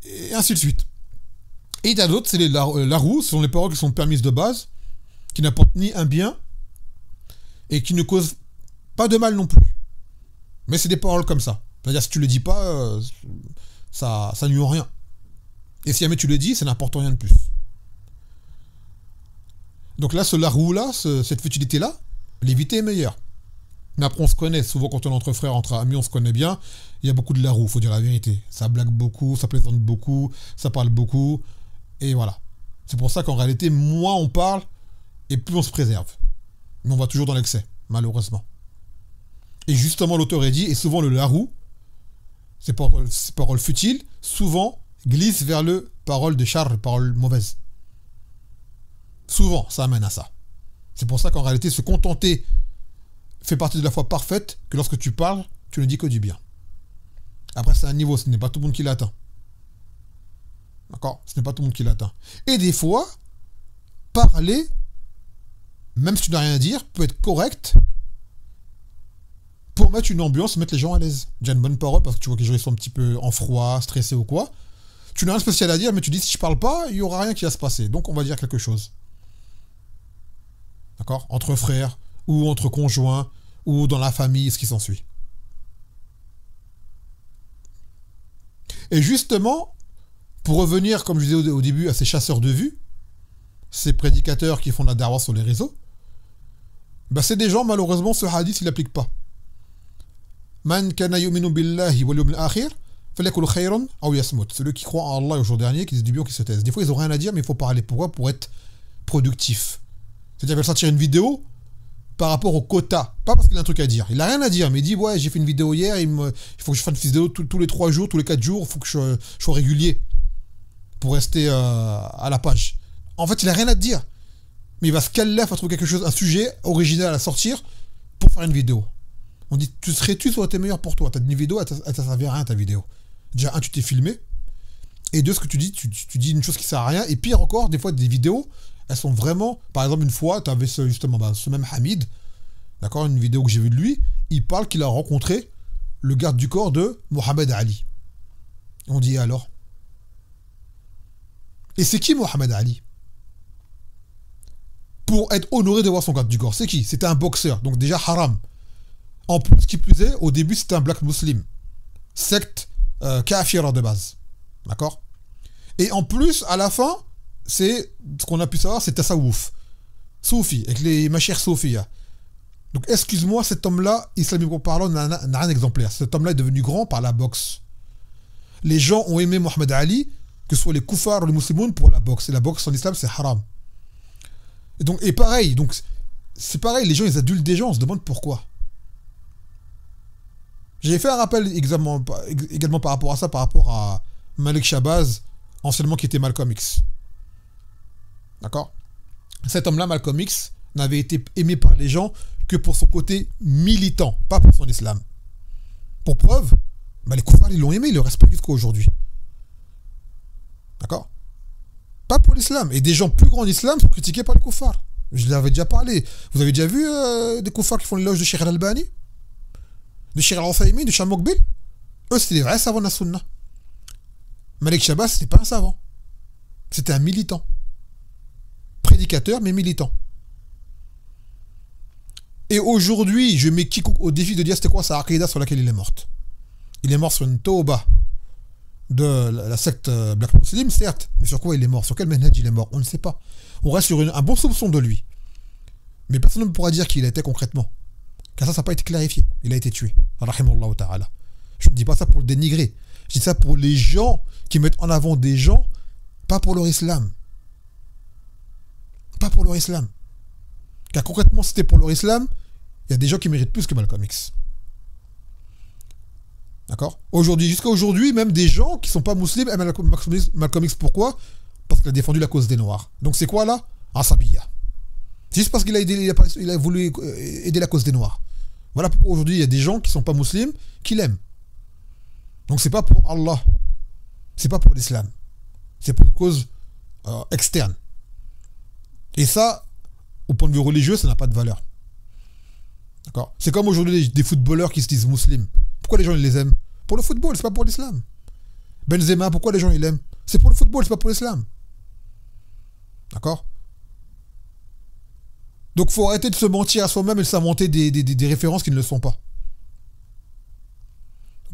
Et ainsi de suite. Et il y a d'autres, c'est les larou, ce sont les paroles qui sont permises de base, qui n'apportent ni un bien, et qui ne causent pas de mal non plus. Mais c'est des paroles comme ça. C'est-à-dire, si tu le dis pas, ça nuit en rien. Et si jamais tu le dis, ça n'apporte rien de plus. Donc là, ce larou-là, cette futilité-là, l'éviter est meilleur. Mais après, on se connaît. Souvent, quand on est entre frères, entre amis, on se connaît bien. Il y a beaucoup de larou, il faut dire la vérité. Ça blague beaucoup, ça plaisante beaucoup, ça parle beaucoup. Et voilà. C'est pour ça qu'en réalité, moins on parle, et plus on se préserve. Mais on va toujours dans l'excès, malheureusement. Et justement, l'auteur a dit, et souvent le larou, ces paroles futiles, souvent glissent vers le parole de char, parole mauvaise. Souvent, ça amène à ça. C'est pour ça qu'en réalité, se contenter fait partie de la foi parfaite, que lorsque tu parles, tu ne dis que du bien. Après, c'est un niveau, ce n'est pas tout le monde qui l'atteint. D'accord? Ce n'est pas tout le monde qui l'atteint. Et des fois, parler, même si tu n'as rien à dire, peut être correct pour mettre une ambiance, mettre les gens à l'aise. Déjà une bonne parole, parce que tu vois que les gens sont un petit peu en froid, stressés ou quoi. Tu n'as rien de spécial à dire, mais tu dis si je parle pas, il n'y aura rien qui va se passer. Donc on va dire quelque chose. D'accord? Entre frères, ou entre conjoints, ou dans la famille, ce qui s'ensuit. Et justement, pour revenir, comme je disais au début, à ces chasseurs de vues, ces prédicateurs qui font la darwa sur les réseaux, ben c'est des gens, malheureusement, ce hadith, ils l'appliquent pas. Man kana yu'minu billahi wal yawmil akhir falyakul khayran aw yasmut. Celui qui croit en Allah et au jour dernier, qui dit du bien, qui se taise. Des fois, ils ont rien à dire, mais il faut parler. Pourquoi? Pour être productif. C'est-à-dire, il va sortir une vidéo par rapport au quota. Pas parce qu'il a un truc à dire. Il a rien à dire, mais il dit, ouais, j'ai fait une vidéo hier, il faut que je fasse une vidéo tous les 3 jours, tous les 4 jours, il faut que je sois régulier pour rester à la page. En fait, il a rien à te dire. Mais il va se caler à trouver quelque chose, un sujet original à sortir pour faire une vidéo. On dit, tu serais-tu, soit t'es meilleur pour toi. T'as une vidéo, elle t'a servi à rien, ta vidéo. Déjà, un, tu t'es filmé. Et deux, ce que tu dis, tu dis une chose qui sert à rien. Et pire encore, des fois, des vidéos, elles sont vraiment... Par exemple, une fois, tu avais justement ce même Hamid, d'accord, une vidéo que j'ai vue de lui, il parle qu'il a rencontré le garde du corps de Mohamed Ali. On dit alors. Et c'est qui Mohamed Ali? Pour être honoré de voir son garde du corps, c'est qui? C'était un boxeur, donc déjà haram. En plus, ce qui plus est, au début, c'était un black muslim. Secte kafira de base. D'accord? Et en plus, à la fin, c'est ce qu'on a pu savoir, c'est Tasawuf. Soufi, avec les machères Soufia. Donc, excuse-moi, cet homme-là, islamiquement parlant, n'a rien d'exemplaire. Cet homme-là est devenu grand par la boxe. Les gens ont aimé Mohamed Ali, que ce soit les koufars ou les musulmans, pour la boxe. Et la boxe en islam, c'est haram. Et pareil, donc c'est pareil, les gens ils adultent des gens, on se demande pourquoi. J'ai fait un rappel également par rapport à ça, par rapport à Malik Shabazz, anciennement qui était Malcolm X. D'accord? Cet homme-là, Malcolm X, n'avait été aimé par les gens que pour son côté militant, pas pour son islam. Pour preuve, les koufars ils l'ont aimé, ils le respectent jusqu'à aujourd'hui. D'accord? Pas pour l'islam. Et des gens plus grands d'islam sont critiqués par les koufars. Je l'avais déjà parlé. Vous avez déjà vu des koufars qui font l'éloge de Cheikh Al-Albani, de Cheikh Al-Uthaymin, de Cheikh Mokbil? Eux, c'était des vrais savants de la sunna. Malik Shabazz, c'était pas un savant. C'était un militant. Prédicateur, mais militant. Et aujourd'hui, je mets quiconque au défi de dire c'était quoi sa aqidah sur laquelle il est mort. Il est mort sur une tauba de la secte Black Muslim, certes, mais sur quoi il est mort? Sur quel manhaj il est mort? On ne sait pas. On reste sur un bon soupçon de lui. Mais personne ne pourra dire qui il a été concrètement. Car ça n'a pas été clarifié. Il a été tué. Rahimahullah ta'ala. Je ne dis pas ça pour le dénigrer. Je dis ça pour les gens qui mettent en avant des gens, pas pour leur islam. Pas pour leur islam. Car concrètement, si c'était pour leur islam, il y a des gens qui méritent plus que Malcolm X. D'accord? Aujourd'hui, jusqu'à aujourd'hui, même des gens qui ne sont pas musulmans aiment Malcolm X. Pourquoi? Parce qu'il a défendu la cause des Noirs. Donc c'est quoi là? Asabiya. C'est juste parce qu'il a voulu aider la cause des Noirs. Voilà pourquoi aujourd'hui il y a des gens qui ne sont pas musulmans qui l'aiment. Donc c'est pas pour Allah. C'est pas pour l'islam. C'est pour une cause externe. Et ça, au point de vue religieux, ça n'a pas de valeur. D'accord? C'est comme aujourd'hui des footballeurs qui se disent musulmans. Pourquoi les gens ils les aiment? Pour le football, c'est pas pour l'islam. Benzema, pourquoi les gens ils l'aiment? C'est pour le football, c'est pas pour l'islam. D'accord? Donc faut arrêter de se mentir à soi-même et de s'inventer des références qui ne le sont pas.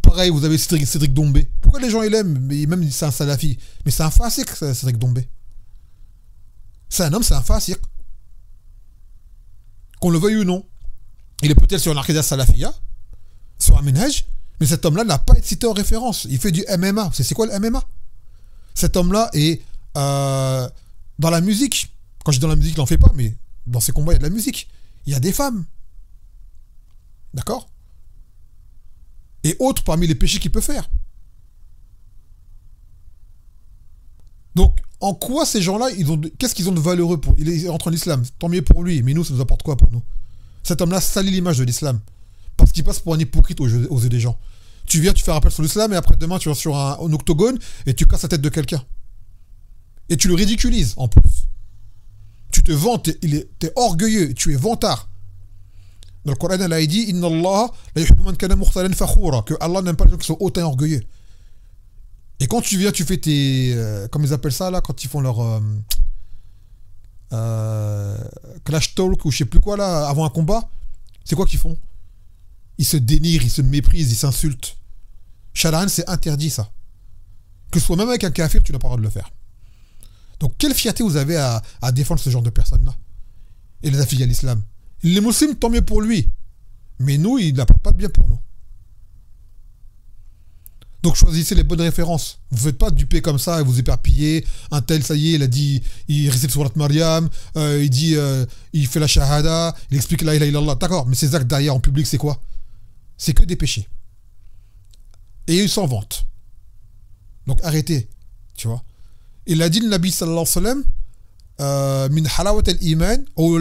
Pareil, vous avez Cédric Dombé. Pourquoi les gens ils l'aiment? Mais même c'est un salafi. Mais c'est un fasiq, Cédric Dombé. C'est un homme, c'est un fasiq. Qu'on le veuille ou non. Il est peut-être sur l'Aqidah Salafiyya, sur un minhaj, mais cet homme-là n'a pas été cité en référence. Il fait du MMA. C'est quoi le MMA? Cet homme-là est dans la musique. Quand je dis dans la musique, il n'en fait pas, mais dans ses combats, il y a de la musique. Il y a des femmes. D'accord? Et autres parmi les péchés qu'il peut faire. Donc, en quoi ces gens-là, qu'est-ce qu'ils ont de valeureux pour? Il est entré en islam, tant mieux pour lui, mais nous, ça nous apporte quoi pour nous? Cet homme-là salit l'image de l'islam. Parce qu'il passe pour un hypocrite aux yeux des gens. Tu viens, tu fais un rappel sur l'islam, et après demain, tu vas sur un octogone, et tu casses la tête de quelqu'un. Et tu le ridiculises, en plus. Tu te vantes, t'es orgueilleux, tu es vantard. Dans le Coran, Allah dit Inna Allah la yuhibbu man kana mukhtalan fakhura, que Allah n'aime pas les gens qui sont hauts et orgueilleux. Et quand tu viens, tu fais tes. Comment ils appellent ça là, quand ils font leur. Clash talk ou je sais plus quoi là, avant un combat, c'est quoi qu'ils font? Ils se dénigrent, ils se méprisent, ils s'insultent. Sharahan, c'est interdit ça. Que ce soit même avec un kafir, tu n'as pas le droit de le faire. Donc quelle fierté vous avez à défendre ce genre de personnes-là et les affiliés à l'islam? Les musulmans, tant mieux pour lui. Mais nous, il n'apporte pas de bien pour nous. Donc choisissez les bonnes références. Vous ne faites pas duper comme ça et vous éparpillez. Un tel, ça y est, il a dit, il récite Surat Maryam, il dit, il fait la shahada, il explique la ilaha illallah. D'accord, mais ces actes derrière en public, c'est quoi? C'est que des péchés. Et ils s'en vantent. Donc arrêtez, tu vois. Il a dit le Nabi sallallahu alayhi wa sallam, min halawat al-iman, ou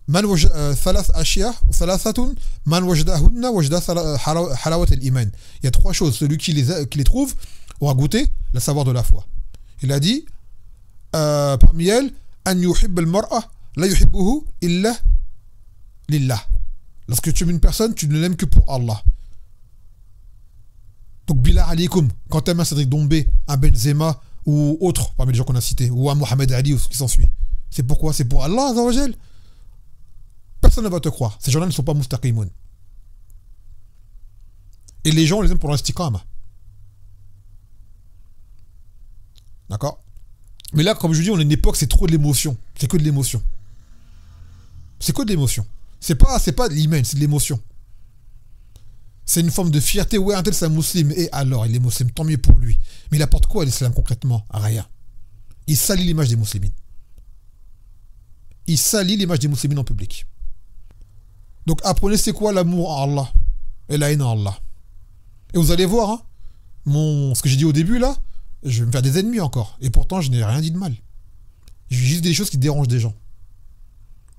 man wajda thalath ashya, thalathatun, man wajdahunna wajda halawat al-iman. Il y a trois choses. Celui qui les trouve aura goûté le savoir de la foi. Il a dit, parmi elles, an yuhib al-mar'a, la yuhibbuhu illa lillah. Lorsque tu aimes une personne, tu ne l'aimes que pour Allah. Donc Bilal Alikoum, quand t'aimes un Cédric Dombé, un Benzema ou autre parmi les gens qu'on a cités, ou un Mohamed Ali ou ce qui s'ensuit, c'est pourquoi? C'est pour Allah Azza wa Jal. Personne ne va te croire. Ces gens-là ne sont pas mustaqimoun. Et les gens, on les aime pour l'instiqama. D'accord? Mais là, comme je dis, on est une époque, c'est trop de l'émotion. C'est que de l'émotion. C'est que de l'émotion. C'est pas de l'hymen, c'est de l'émotion. C'est une forme de fierté. Ouais, un tel c'est un musulman. Et alors, il est musulman, tant mieux pour lui. Mais il apporte quoi à l'islam concrètement? Rien. Il salit l'image des musulmans. Il salit l'image des musulmans en public. Donc apprenez c'est quoi l'amour en Allah et la haine en Allah. Et vous allez voir, hein, ce que j'ai dit au début là, je vais me faire des ennemis encore. Et pourtant, je n'ai rien dit de mal. J'ai juste des choses qui dérangent des gens.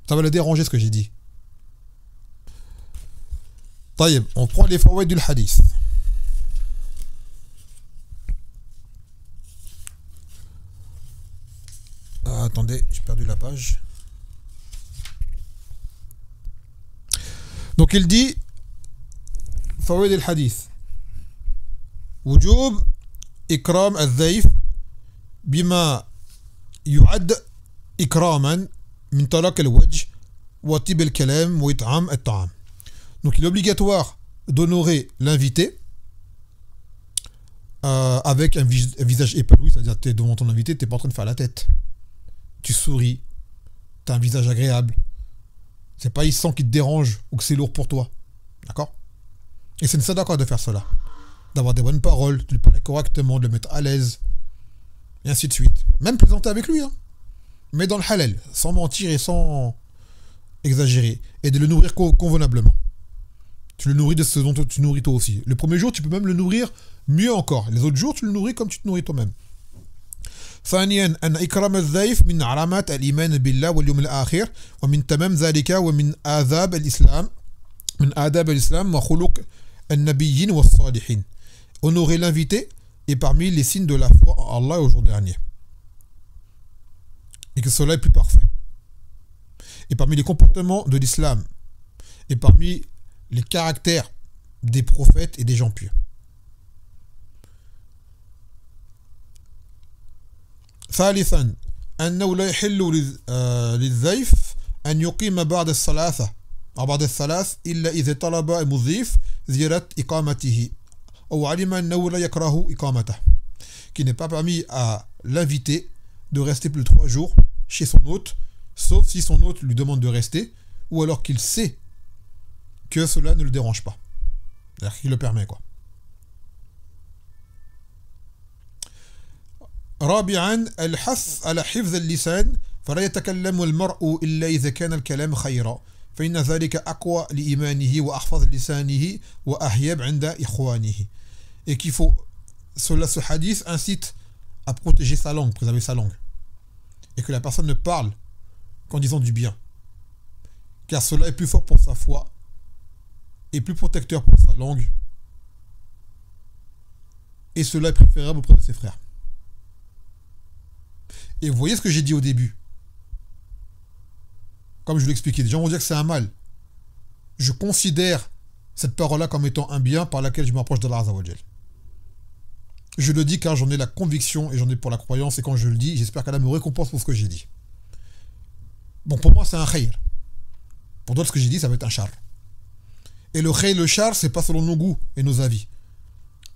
Ça va le déranger ce que j'ai dit. طيب, on prend les fawaid du hadith. Attendez, j'ai perdu la page. Donc il dit fawaid al-hadith. وجوب إكرام الضيف بما يعد إكراما من طلاق الوجه وطيب الكلام وإطعام الطعام. Donc il est obligatoire d'honorer l'invité avec un visage épanoui, c'est-à-dire tu es devant ton invité, tu n'es pas en train de faire la tête. Tu souris, tu as un visage agréable. C'est pas il sent qu'il te dérange ou que c'est lourd pour toi. D'accord? Et c'est une sadaqa de faire cela. D'avoir des bonnes paroles, de lui parler correctement, de le mettre à l'aise, et ainsi de suite. Même plaisanter avec lui, hein. Mais dans le halal, sans mentir et sans exagérer. Et de le nourrir convenablement. Tu le nourris de ce dont tu nourris toi aussi. Le premier jour, tu peux même le nourrir mieux encore. Les autres jours, tu le nourris comme tu te nourris toi-même. ثانيا أن إكرام الضيف من علامات الإيمان بالله واليوم الآخر ومن تمام ذلك ومن آداب الإسلام وخلق النبيين والصالحين. Honorer l'invité est parmi les signes de la foi en Allah au jour dernier. Et que cela est plus parfait. Et parmi les comportements de l'islam. Et parmi les caractères des prophètes et des gens pieux. ثالثا أنه لا يحل للضيف أن يقيم بعد الثلاث إلا إذا طلب المضيف زيارة إقامته أو علم أنه لا يكره إقامته. Qui n'est pas permis à l'invité de rester plus de 3 jours chez son hôte, sauf si son hôte lui demande de rester, ou alors qu'il sait que cela ne le dérange pas. C'est-à-dire qu'il le permet, quoi. رابعا الحث على حفظ اللسان فلا يتكلم المرء إلا إذا كان الكلام خيرا فإن ذلك أقوى لإيمانه وأحفظ لسانه وأحيب عند إخوانه. Et qu'il faut, ce hadith incite à protéger sa langue, préserver sa langue. Et que la personne ne parle qu'en disant du bien. Car cela est plus fort pour sa foi et plus protecteur pour sa langue. Et cela est préférable auprès de ses frères. Et vous voyez ce que j'ai dit au début. Comme je vous l'expliquais, des gens vont dire que c'est un mal. Je considère cette parole-là comme étant un bien par laquelle je m'approche d'Allah Azza wa Jal. Je le dis car j'en ai la conviction et j'en ai pour la croyance. Et quand je le dis, j'espère qu'Allah me récompense pour ce que j'ai dit. Donc pour moi, c'est un khayr. Pour d'autres, ce que j'ai dit, ça va être un char. Et le khayr, le char, c'est pas selon nos goûts et nos avis.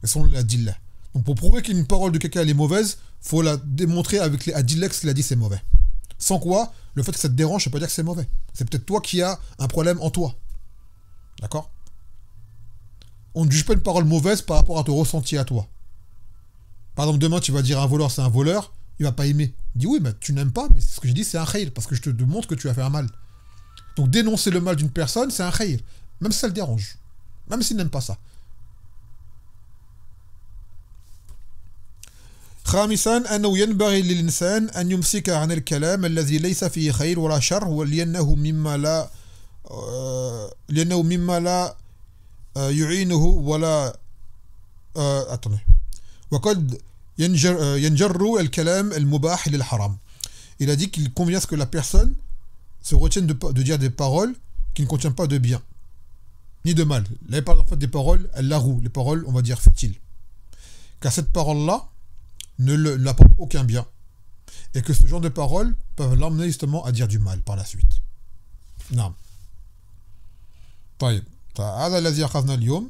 Mais selon la dilla. Donc pour prouver qu'une parole de quelqu'un est mauvaise, il faut la démontrer avec les adilla que ce qu'il a dit c'est mauvais. Sans quoi, le fait que ça te dérange, ça ne veut pas dire que c'est mauvais. C'est peut-être toi qui as un problème en toi. D'accord? On ne juge pas une parole mauvaise par rapport à ton ressenti à toi. Par exemple, demain, tu vas dire à un voleur, c'est un voleur, il va pas aimer. Il dit oui, mais tu n'aimes pas, mais ce que je dis, c'est un khayr, parce que je te démontre que tu as fait un mal. Donc dénoncer le mal d'une personne, c'est un khayr. Même si ça le dérange. Même s'il n'aime pas ça. خامسا أنه ينبغي للإنسان أن يمسك عن الكلام الذي ليس فيه خير ولا شر ولأنه مما لا يعينه ولا وقد ينجر الكلام المباح للحرام. Il a dit qu'il convient à ce que la personne se retienne de dire des paroles qui ne contiennent pas de bien ni de mal. Là, il parle en fait des paroles al-larou, les paroles, on va dire, futiles. car cette parole-là ne n'apporte aucun bien. Et que ce genre de paroles peuvent l'emmener justement à dire du mal par la suite. Non. طيب هذا الذي أخذنا اليوم.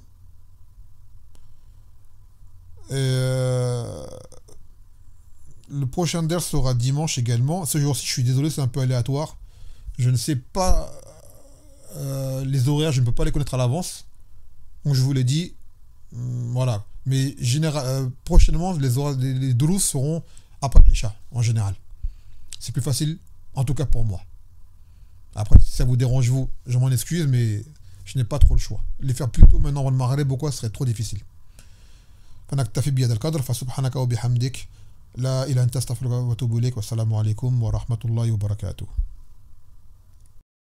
Le prochain ders sera dimanche également. Ce jour-ci, je suis désolé, c'est un peu aléatoire. Je ne sais pas les horaires, je ne peux pas les connaître à l'avance. Donc je vous l'ai dit, voilà. Mais prochainement, les drous seront après l'Isha, en général. C'est plus facile, en tout cas pour moi. Après, si ça vous dérange, vous, je m'en excuse, mais je n'ai pas trop le choix. Les faire plus tôt maintenant, avant le maghreb ou quoi, ce serait trop difficile. فنكتفي بهذا القدر فسبحانك وبحمدك لا إله إلا أنت أستغفرك وأتوب إليك والسلام عليكم ورحمة الله وبركاته.